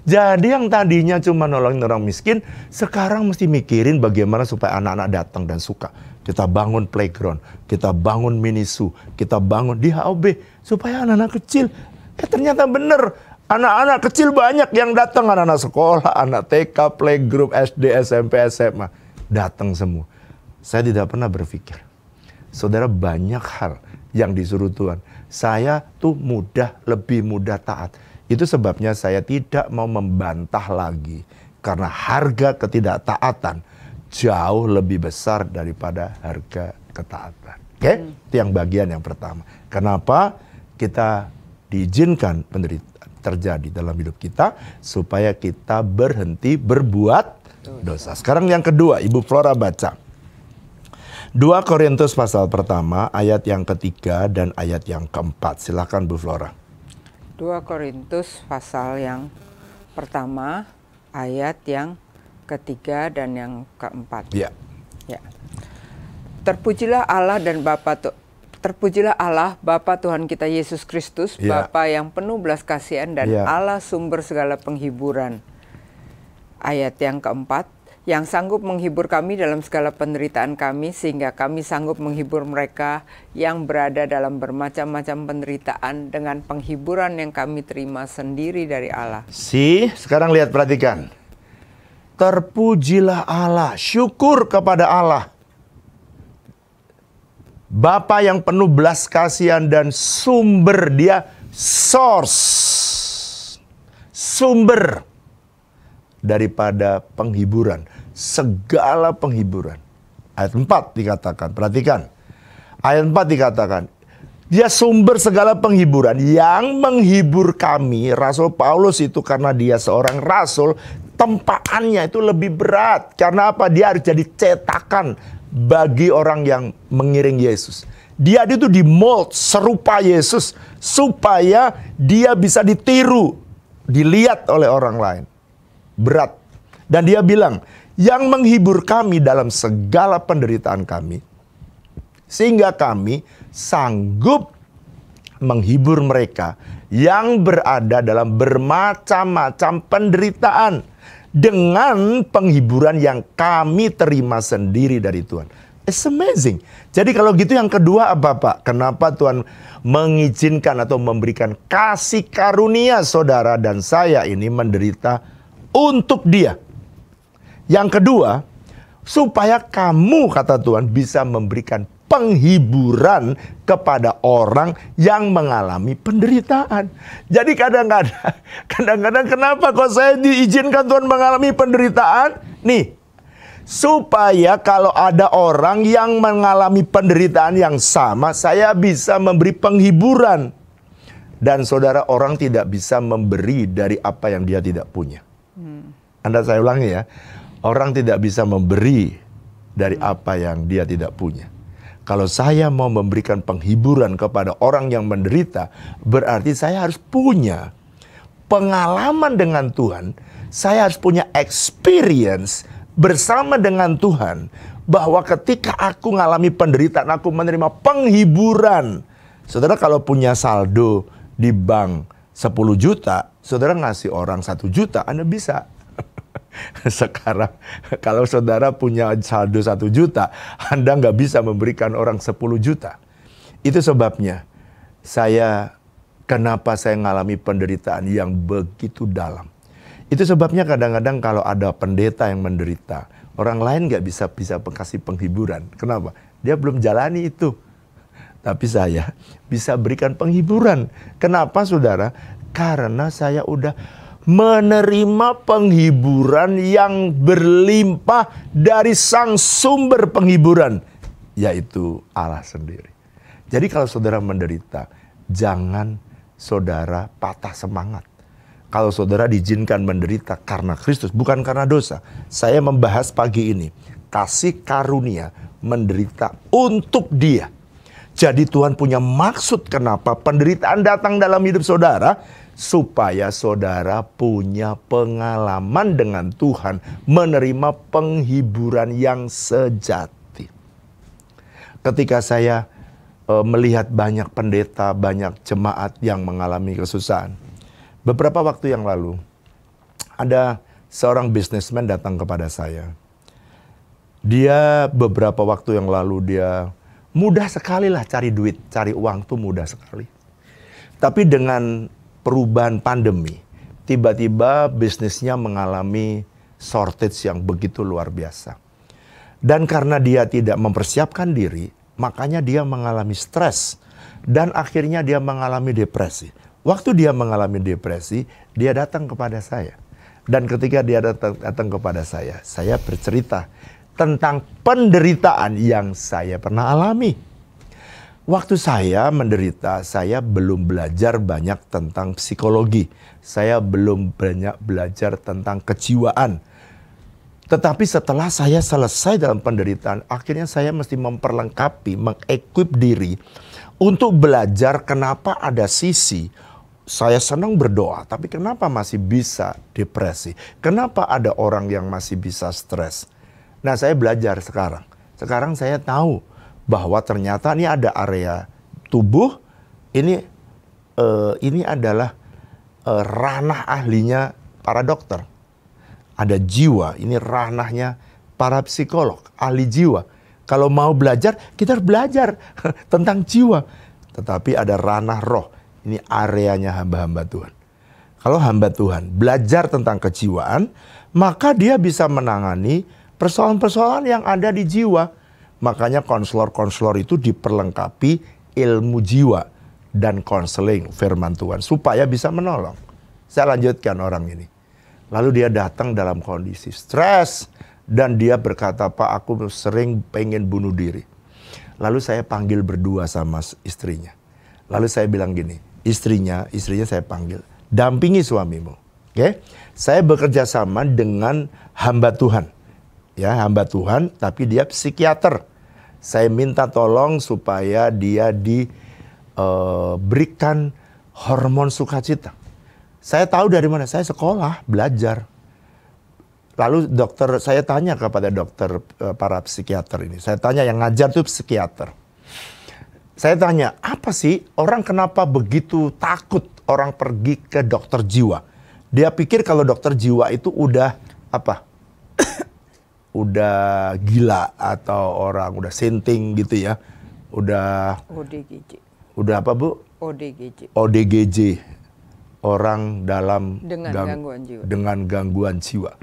Jadi yang tadinya cuma nolongin orang miskin, sekarang mesti mikirin bagaimana supaya anak-anak datang dan suka. Kita bangun playground, kita bangun minisu, kita bangun di HOB supaya anak-anak kecil. Ternyata bener, anak-anak kecil banyak yang datang, anak-anak sekolah, anak TK, playgroup, SD, SMP, SMA, datang semua. Saya tidak pernah berpikir, saudara, banyak hal yang disuruh Tuhan. Saya tuh lebih mudah taat. Itu sebabnya saya tidak mau membantah lagi. Karena harga ketidaktaatan jauh lebih besar daripada harga ketaatan. Oke? Itu yang bagian yang pertama. Kenapa kita diizinkan penderitaan terjadi dalam hidup kita? Supaya kita berhenti berbuat dosa. Sekarang yang kedua, Ibu Flora baca. 2 Korintus pasal pertama, ayat yang ketiga dan ayat yang keempat. Silakan Bu Flora. 2 Korintus pasal yang pertama, ayat yang ketiga dan yang keempat. Ya. Ya. Terpujilah Allah dan Terpujilah Allah, Bapa Tuhan kita Yesus Kristus, Bapa yang penuh belas kasihan dan Allah sumber segala penghiburan. Ayat yang keempat, yang sanggup menghibur kami dalam segala penderitaan kami, sehingga kami sanggup menghibur mereka yang berada dalam bermacam-macam penderitaan dengan penghiburan yang kami terima sendiri dari Allah. Sekarang lihat, perhatikan. Terpujilah Allah, syukur kepada Allah. Bapa yang penuh belas kasihan dan sumber, dia source, sumber daripada penghiburan, segala penghiburan. Ayat 4 dikatakan, perhatikan. Ayat 4 dikatakan, dia sumber segala penghiburan yang menghibur kami. Rasul Paulus itu karena dia seorang rasul, tempaannya itu lebih berat. Karena apa? Dia harus jadi cetakan bagi orang yang mengiring Yesus. Dia itu dimold serupa Yesus supaya dia bisa ditiru, dilihat oleh orang lain. Berat. Dan dia bilang, yang menghibur kami dalam segala penderitaan kami, sehingga kami sanggup menghibur mereka yang berada dalam bermacam-macam penderitaan dengan penghiburan yang kami terima sendiri dari Tuhan. It's amazing. Jadi kalau gitu yang kedua apa Pak? Kenapa Tuhan mengizinkan atau memberikan kasih karunia saudara dan saya ini menderita untuk dia? Yang kedua, supaya kamu, kata Tuhan, bisa memberikan penghiburan kepada orang yang mengalami penderitaan. Jadi kadang-kadang kenapa kok saya diizinkan Tuhan mengalami penderitaan? Nih, supaya kalau ada orang yang mengalami penderitaan yang sama, saya bisa memberi penghiburan. Dan saudara, orang tidak bisa memberi dari apa yang dia tidak punya. Saya ulangi ya, orang tidak bisa memberi dari apa yang dia tidak punya. Kalau saya mau memberikan penghiburan kepada orang yang menderita, berarti saya harus punya pengalaman dengan Tuhan. Saya harus punya experience bersama dengan Tuhan, bahwa ketika aku mengalami penderitaan, aku menerima penghiburan. Saudara kalau punya saldo di bank 10 juta, saudara ngasih orang 1 juta, Anda bisa. Sekarang kalau saudara punya saldo 1 juta, Anda nggak bisa memberikan orang 10 juta. Itu sebabnya kenapa saya mengalami penderitaan yang begitu dalam. Itu sebabnya kadang-kadang kalau ada pendeta yang menderita, orang lain nggak bisa kasih penghiburan. Kenapa? Dia belum jalani itu. Tapi saya bisa berikan penghiburan. Kenapa saudara? Karena saya udah menerima penghiburan yang berlimpah dari sang sumber penghiburan, yaitu Allah sendiri. Jadi kalau saudara menderita, jangan saudara patah semangat. Kalau saudara diizinkan menderita karena Kristus, bukan karena dosa. Saya membahas pagi ini, kasih karunia menderita untuk Dia. Jadi Tuhan punya maksud kenapa penderitaan datang dalam hidup saudara, supaya saudara punya pengalaman dengan Tuhan, menerima penghiburan yang sejati. Ketika saya melihat banyak pendeta, banyak jemaat yang mengalami kesusahan, beberapa waktu yang lalu ada seorang bisnismen datang kepada saya. Dia beberapa waktu yang lalu dia mudah sekali lah cari duit, cari uang tuh mudah sekali. Tapi dengan perubahan pandemi, tiba-tiba bisnisnya mengalami shortage yang begitu luar biasa. Dan karena dia tidak mempersiapkan diri, makanya dia mengalami stres. Dan akhirnya dia mengalami depresi. Waktu dia mengalami depresi, dia datang kepada saya. Dan ketika dia datang kepada saya bercerita tentang penderitaan yang saya pernah alami. Waktu saya menderita, saya belum belajar banyak tentang psikologi. Saya belum banyak belajar tentang kejiwaan. Tetapi setelah saya selesai dalam penderitaan, akhirnya saya mesti memperlengkapi, mengequip diri untuk belajar kenapa ada sisi saya senang berdoa, tapi kenapa masih bisa depresi? Kenapa ada orang yang masih bisa stres? Nah, saya belajar sekarang. Sekarang saya tahu bahwa ternyata ini ada area tubuh, ini adalah ranah ahlinya para dokter. Ada jiwa, ini ranahnya para psikolog, ahli jiwa. Kalau mau belajar, kita harus belajar tentang jiwa. Tetapi ada ranah roh, ini areanya hamba-hamba Tuhan. Kalau hamba Tuhan belajar tentang kejiwaan, maka dia bisa menangani persoalan-persoalan yang ada di jiwa. Makanya konselor-konselor itu diperlengkapi ilmu jiwa dan konseling firman Tuhan supaya bisa menolong. Saya lanjutkan orang ini. Lalu dia datang dalam kondisi stres dan dia berkata, "Pak, aku sering pengen bunuh diri." Lalu saya panggil berdua sama istrinya. Lalu saya bilang gini, istrinya saya panggil, "Dampingi suamimu." Oke? Saya bekerja sama dengan hamba Tuhan. Ya, hamba Tuhan, tapi dia psikiater. Saya minta tolong supaya dia diberikan hormon sukacita. Saya tahu dari mana, saya sekolah, belajar. Lalu saya tanya kepada dokter para psikiater ini. Saya tanya, yang ngajar itu psikiater. Saya tanya, apa sih orang kenapa begitu takut orang pergi ke dokter jiwa? Dia pikir kalau dokter jiwa itu udah apa? Udah gila atau orang udah sinting gitu ya. Udah ODGJ. Udah apa, Bu? ODGJ. ODGJ. Orang dalam dengan gangguan jiwa.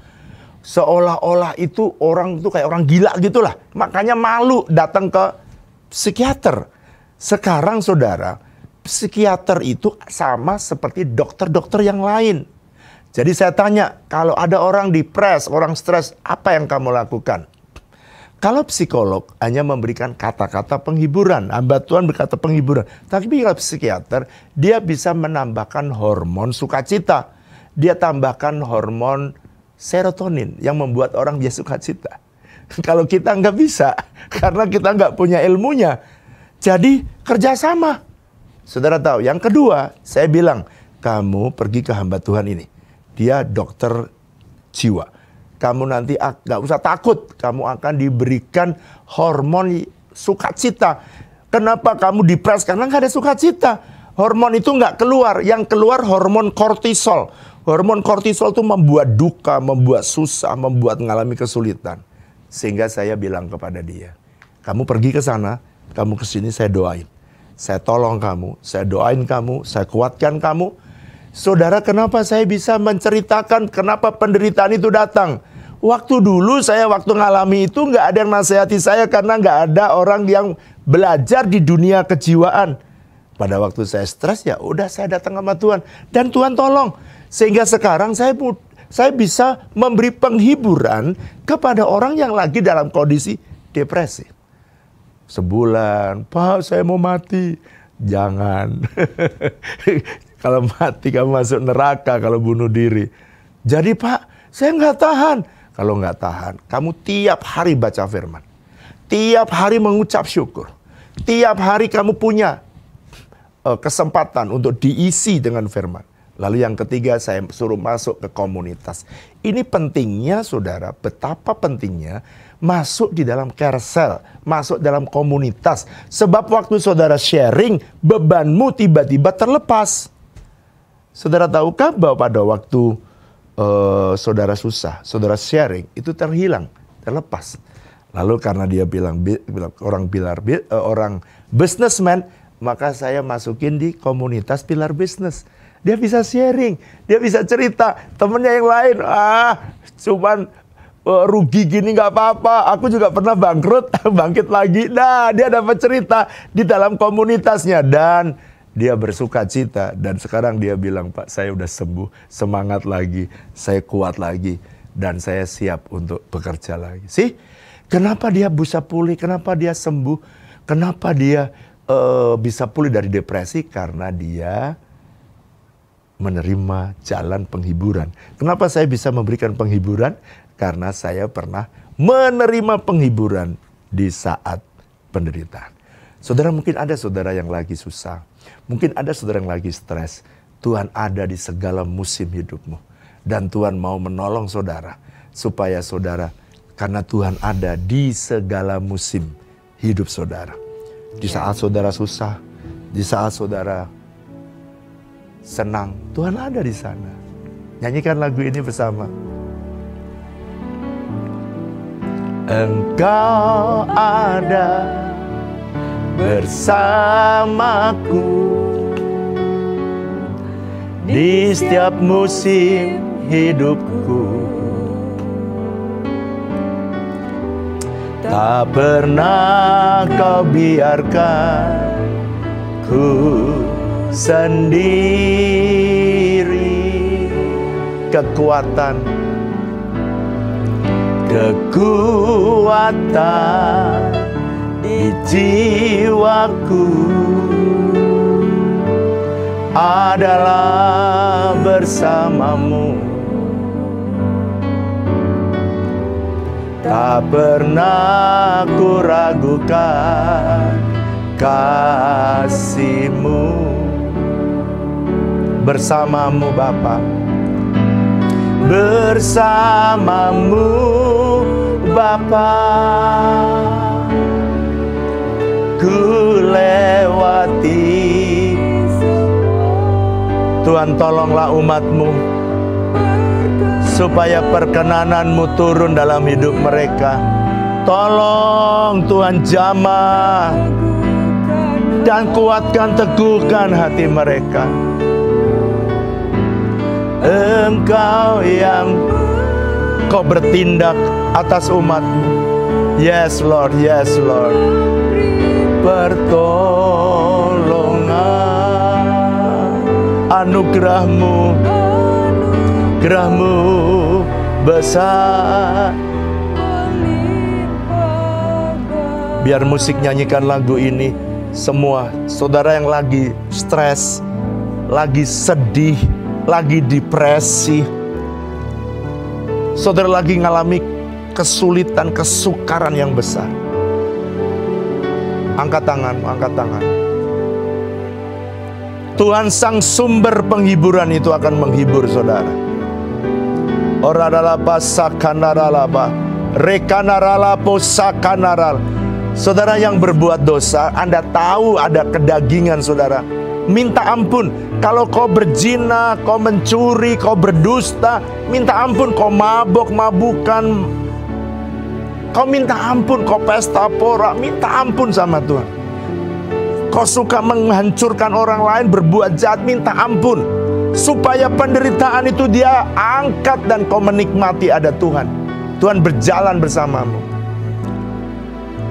Seolah-olah itu orang itu kayak orang gila gitulah. Makanya malu datang ke psikiater. Sekarang saudara, psikiater itu sama seperti dokter-dokter yang lain. Jadi saya tanya, kalau ada orang depres, orang stres, apa yang kamu lakukan? Kalau psikolog hanya memberikan kata-kata penghiburan, hamba Tuhan berkata penghiburan. Tapi kalau psikiater, dia bisa menambahkan hormon sukacita. Dia tambahkan hormon serotonin yang membuat orang dia sukacita. Kalau kita nggak bisa, karena kita nggak punya ilmunya. Jadi kerjasama. Saudara tahu, yang kedua, saya bilang, kamu pergi ke hamba Tuhan ini. Dia dokter jiwa. Kamu nanti gak usah takut. Kamu akan diberikan hormon sukacita. Kenapa kamu depres? Karena gak ada sukacita. Hormon itu gak keluar. Yang keluar hormon kortisol. Hormon kortisol itu membuat duka, membuat susah, membuat mengalami kesulitan. Sehingga saya bilang kepada dia, kamu pergi ke sana, kamu ke sini, saya doain. Saya tolong kamu, saya doain kamu, saya kuatkan kamu. Saudara, kenapa saya bisa menceritakan kenapa penderitaan itu datang? Waktu dulu waktu ngalami itu nggak ada yang nasihati saya karena nggak ada orang yang belajar di dunia kejiwaan. Pada waktu saya stres, ya udah saya datang sama Tuhan dan Tuhan tolong. Sehingga sekarang saya bisa memberi penghiburan kepada orang yang lagi dalam kondisi depresi. Sebulan, Pak saya mau mati. Jangan. Kalau mati kamu masuk neraka kalau bunuh diri. Jadi Pak, saya nggak tahan. Kalau nggak tahan, kamu tiap hari baca firman. Tiap hari mengucap syukur. Tiap hari kamu punya kesempatan untuk diisi dengan firman. Lalu yang ketiga, saya suruh masuk ke komunitas. Ini pentingnya saudara, betapa pentingnya masuk di dalam carousel, masuk dalam komunitas. Sebab waktu saudara sharing, bebanmu tiba-tiba terlepas. Saudara tahukah bahwa pada waktu saudara susah, saudara sharing, itu terhilang, terlepas. Lalu karena dia bilang orang businessman, maka saya masukin di komunitas pilar bisnis. Dia bisa sharing, dia bisa cerita. Temennya yang lain, cuman rugi gini nggak apa-apa. Aku juga pernah bangkrut, bangkit lagi. Nah, dia dapat cerita di dalam komunitasnya dan dia bersuka cita. Dan sekarang dia bilang, Pak, saya udah sembuh, semangat lagi, saya kuat lagi, dan saya siap untuk bekerja lagi. Sih, kenapa dia bisa pulih? Kenapa dia sembuh? Kenapa dia bisa pulih dari depresi? Karena dia menerima jalan penghiburan. Kenapa saya bisa memberikan penghiburan? Karena saya pernah menerima penghiburan di saat penderitaan. Saudara, mungkin ada saudara yang lagi susah. Mungkin ada saudara yang lagi stres. Tuhan ada di segala musim hidupmu. Dan Tuhan mau menolong saudara. Supaya saudara, karena Tuhan ada di segala musim hidup saudara. Di saat saudara susah, di saat saudara senang, Tuhan ada di sana. Nyanyikan lagu ini bersama. Engkau ada bersamaku di setiap musim hidupku. Tak pernah kau biarkan ku sendiri. Kekuatan di jiwaku adalah bersamamu. Tak pernah ku ragukan kasih-Mu. Bersamamu Bapa, bersamamu Bapa, ku lewati. Tuhan, tolonglah umat-Mu supaya perkenanan-Mu turun dalam hidup mereka. Tolong Tuhan, jamah dan kuatkan, teguhkan hati mereka. Engkau yang Kau bertindak atas umat-Mu. Yes Lord, yes Lord. Pertolongan, anugerah-Mu, gerah-Mu besar. Biar musik nyanyikan lagu ini. Semua saudara yang lagi stres, lagi sedih, lagi depresi, saudara lagi ngalami kesulitan, kesukaran yang besar. Angkat tanganmu, angkat tangan. Tuhan sang sumber penghiburan itu akan menghibur saudara. Oradalapa sakanaralapa, rekanaralapo sakanaral. Saudara yang berbuat dosa, Anda tahu ada kedagingan saudara. minta ampun. Kalau kau berzina, kau mencuri, kau berdusta, minta ampun. Kau mabok-mabukan, kau minta ampun. Kau pesta pora, minta ampun sama Tuhan. Kau suka menghancurkan orang lain, berbuat jahat, minta ampun. Supaya penderitaan itu dia angkat dan kau menikmati ada Tuhan. Tuhan berjalan bersamamu.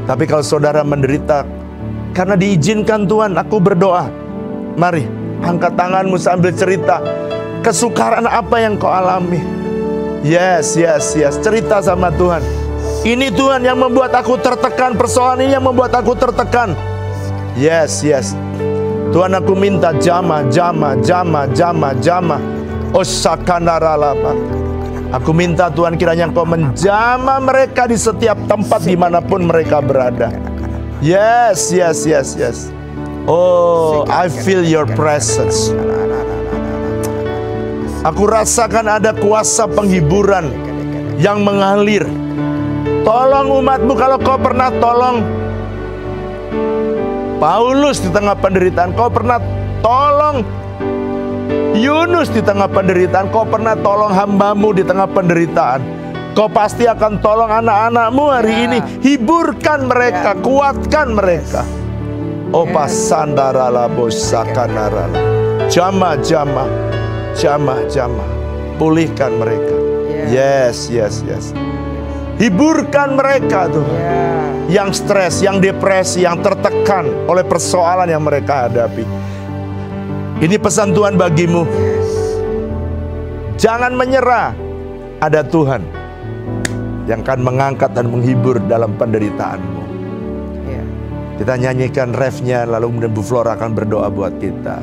Tapi kalau saudara menderita karena diizinkan Tuhan, aku berdoa. Mari, angkat tanganmu sambil cerita. Kesukaran apa yang kau alami? Yes. Cerita sama Tuhan. Ini Tuhan yang membuat aku tertekan. Persoalan ini yang membuat aku tertekan. Yes. Tuhan, aku minta jama. Osakanaralapa. Aku minta Tuhan, kiranya Engkau menjamah mereka di setiap tempat dimanapun mereka berada. Yes. Oh, I feel your presence. Aku rasakan ada kuasa penghiburan yang mengalir. Tolong umatmu. Kalau kau pernah tolong Paulus di tengah penderitaan, kau pernah tolong Yunus di tengah penderitaan, kau pernah tolong hambamu di tengah penderitaan, kau pasti akan tolong anak-anakmu hari ini. Hiburkan mereka, kuatkan mereka. Opa sandara bosakanara. Jama. Pulihkan mereka. Yes. Hiburkan mereka tuh. Yang stres, yang depresi, yang tertekan oleh persoalan yang mereka hadapi. Ini pesan Tuhan bagimu. Jangan menyerah. Ada Tuhan yang akan mengangkat dan menghibur dalam penderitaanmu. Kita nyanyikan refnya, lalu kemudian Bu Flora akan berdoa buat kita.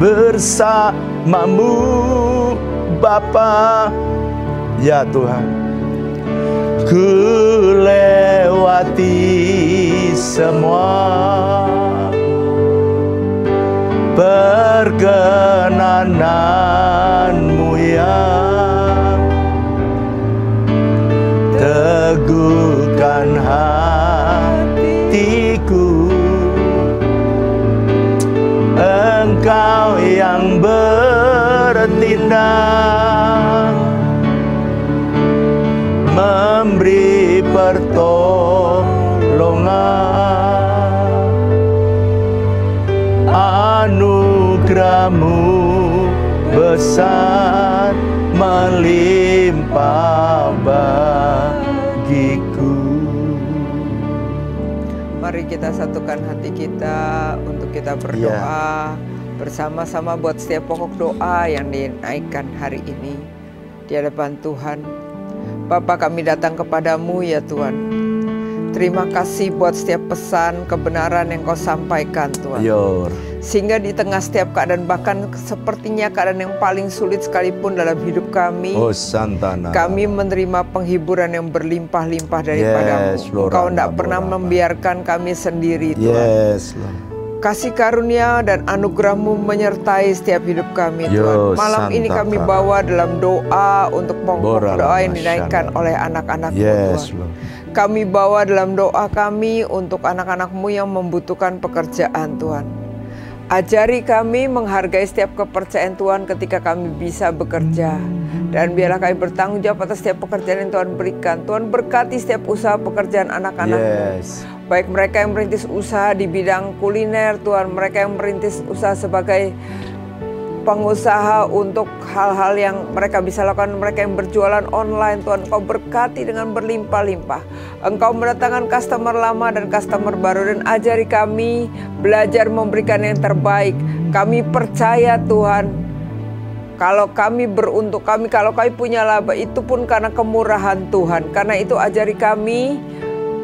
Bersamamu Bapa, ya Tuhan. Ku lewati semua perkenananmu yang teguhkan hatiku. Engkau yang bertindak, memberi pertolongan. Anugerahmu besar melimpah bagiku. Mari kita satukan hati kita untuk kita berdoa bersama-sama buat setiap pokok doa yang dinaikkan hari ini di hadapan Tuhan. Bapa, kami datang kepadamu ya Tuhan. Terima kasih buat setiap pesan kebenaran yang Kau sampaikan Tuhan. Sehingga di tengah setiap keadaan, bahkan sepertinya keadaan yang paling sulit sekalipun dalam hidup kami, kami menerima penghiburan yang berlimpah-limpah daripadamu. Kau tidak pernah membiarkan kami sendiri Tuhan. Kasih karunia dan anugerah-Mu menyertai setiap hidup kami Tuhan. Malam ini kami bawa dalam doa untuk pokok doa yang dinaikkan oleh anak-anak-Mu Tuhan. Kami bawa dalam doa kami untuk anak-anak-Mu yang membutuhkan pekerjaan Tuhan. Ajari kami menghargai setiap kepercayaan Tuhan ketika kami bisa bekerja. Dan biarlah kami bertanggung jawab atas setiap pekerjaan yang Tuhan berikan. Tuhan berkati setiap usaha pekerjaan anak-anak-Mu. Baik mereka yang merintis usaha di bidang kuliner Tuhan, mereka yang merintis usaha sebagai pengusaha untuk hal-hal yang mereka bisa lakukan, mereka yang berjualan online Tuhan, Kau berkati dengan berlimpah-limpah. Engkau mendatangkan customer lama dan customer baru, dan ajari kami belajar memberikan yang terbaik. Kami percaya Tuhan, kalau kami beruntung, kalau kami punya laba, itu pun karena kemurahan Tuhan. Karena itu ajari kami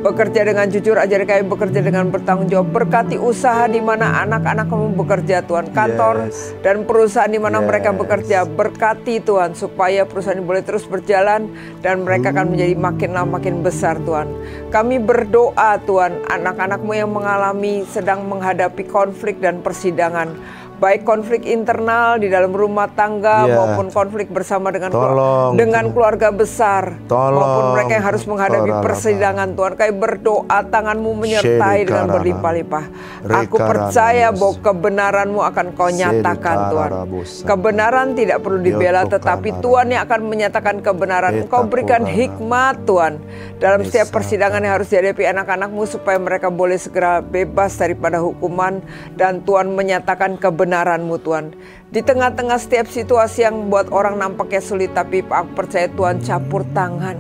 bekerja dengan jujur, ajari kami bekerja dengan bertanggung jawab. Berkati usaha di mana anak-anak-Mu bekerja Tuhan, kantor dan perusahaan di mana mereka bekerja. Berkati Tuhan supaya perusahaan ini boleh terus berjalan dan mereka akan menjadi makin lama makin besar Tuhan. Kami berdoa Tuhan, anak-anak-Mu yang sedang menghadapi konflik dan persidangan, baik konflik internal di dalam rumah tangga maupun konflik bersama dengan keluarga besar, maupun mereka yang harus menghadapi persidangan. Tuhan, kami berdoa tangan-Mu menyertai dengan berlimpah-limpah. Aku percaya bahwa kebenaran-Mu akan Kau nyatakan, Tuhan. Kebenaran tidak perlu dibela, tetapi Tuhan yang akan menyatakan kebenaran. Engkau berikan hikmat, Tuhan, dalam setiap persidangan yang harus dihadapi anak-anak-Mu, supaya mereka boleh segera bebas daripada hukuman, dan Tuhan menyatakan kebenaran-Mu, Tuhan. Di tengah-tengah setiap situasi yang buat orang nampaknya sulit, tapi aku percaya Tuhan campur tangan.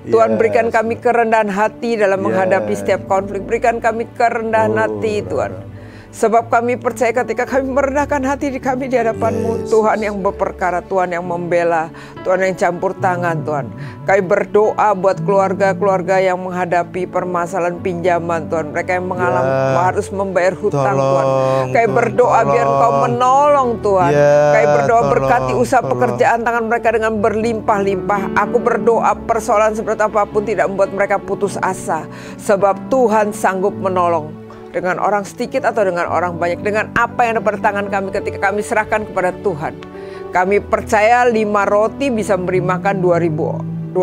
Tuhan, berikan kami kerendahan hati dalam menghadapi setiap konflik. Berikan kami kerendahan hati, Tuhan. Sebab kami percaya ketika kami merendahkan hati kami di hadapan-Mu, Tuhan yang berperkara, Tuhan yang membela, Tuhan yang campur tangan, Tuhan. Kami berdoa buat keluarga-keluarga yang menghadapi permasalahan pinjaman, Tuhan. Mereka yang harus membayar hutang, Tuhan. Kami berdoa biar Engkau menolong, Tuhan. Kami berdoa berkati usaha pekerjaan tangan mereka dengan berlimpah-limpah. Aku berdoa persoalan seperti apapun tidak membuat mereka putus asa. Sebab Tuhan sanggup menolong. Dengan orang sedikit atau dengan orang banyak, dengan apa yang ada pada tangan kami ketika kami serahkan kepada Tuhan. Kami percaya 5 roti bisa memberi makan 2.000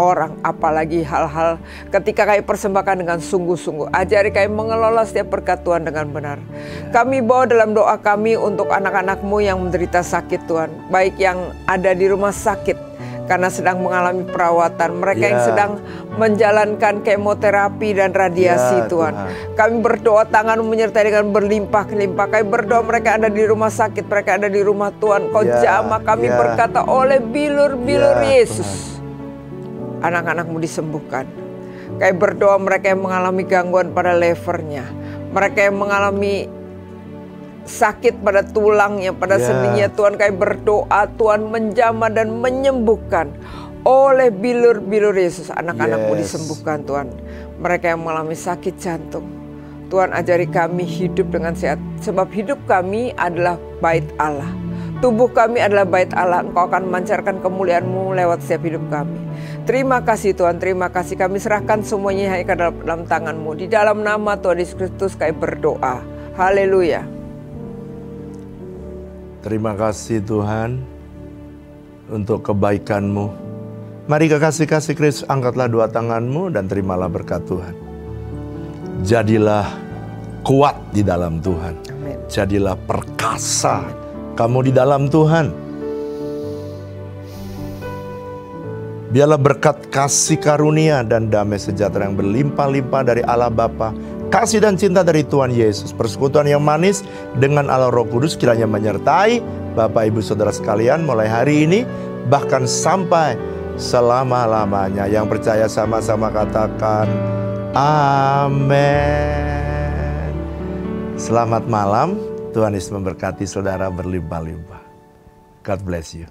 orang. Apalagi hal-hal ketika kami persembahkan dengan sungguh-sungguh. Ajari kami mengelola setiap berkat Tuhan dengan benar. Kami bawa dalam doa kami untuk anak-anak-Mu yang menderita sakit, Tuhan. Baik yang ada di rumah sakit karena sedang mengalami perawatan, mereka yang sedang menjalankan kemoterapi dan radiasi, Tuhan. Kami berdoa tangan menyertai dengan berlimpah-limpah. Kami berdoa mereka ada di rumah sakit, mereka ada di rumah Tuhan. Kau jamah, kami berkata oleh bilur-bilur Yesus, anak-anak-Mu disembuhkan. Kami berdoa mereka yang mengalami gangguan pada levernya, mereka yang mengalami sakit pada tulangnya, pada sendinya, Tuhan, kami berdoa Tuhan menjamah dan menyembuhkan. Oleh bilur-bilur Yesus, anak-anak-Mu disembuhkan, Tuhan. Mereka yang mengalami sakit jantung, Tuhan, ajari kami hidup dengan sehat. Sebab hidup kami adalah bait Allah. Tubuh kami adalah bait Allah. Engkau akan memancarkan kemuliaan-Mu lewat setiap hidup kami. Terima kasih, Tuhan, terima kasih. Kami serahkan semuanya hanya ke dalam tangan-Mu. Di dalam nama Tuhan Yesus Kristus kami berdoa. Haleluya. Terima kasih Tuhan untuk kebaikan-Mu. Mari kekasih-kasih Kristus, angkatlah 2 tangan-Mu dan terimalah berkat Tuhan. Jadilah kuat di dalam Tuhan. Amin. Jadilah perkasa kamu di dalam Tuhan. Biarlah berkat kasih karunia dan damai sejahtera yang berlimpah-limpah dari Allah Bapa, kasih dan cinta dari Tuhan Yesus, persekutuan yang manis dengan Allah Roh Kudus kiranya menyertai Bapak Ibu Saudara sekalian mulai hari ini bahkan sampai selama-lamanya. Yang percaya sama-sama katakan amin. Selamat malam, Tuhan Yesus memberkati saudara berlimpah-limpah. God bless you.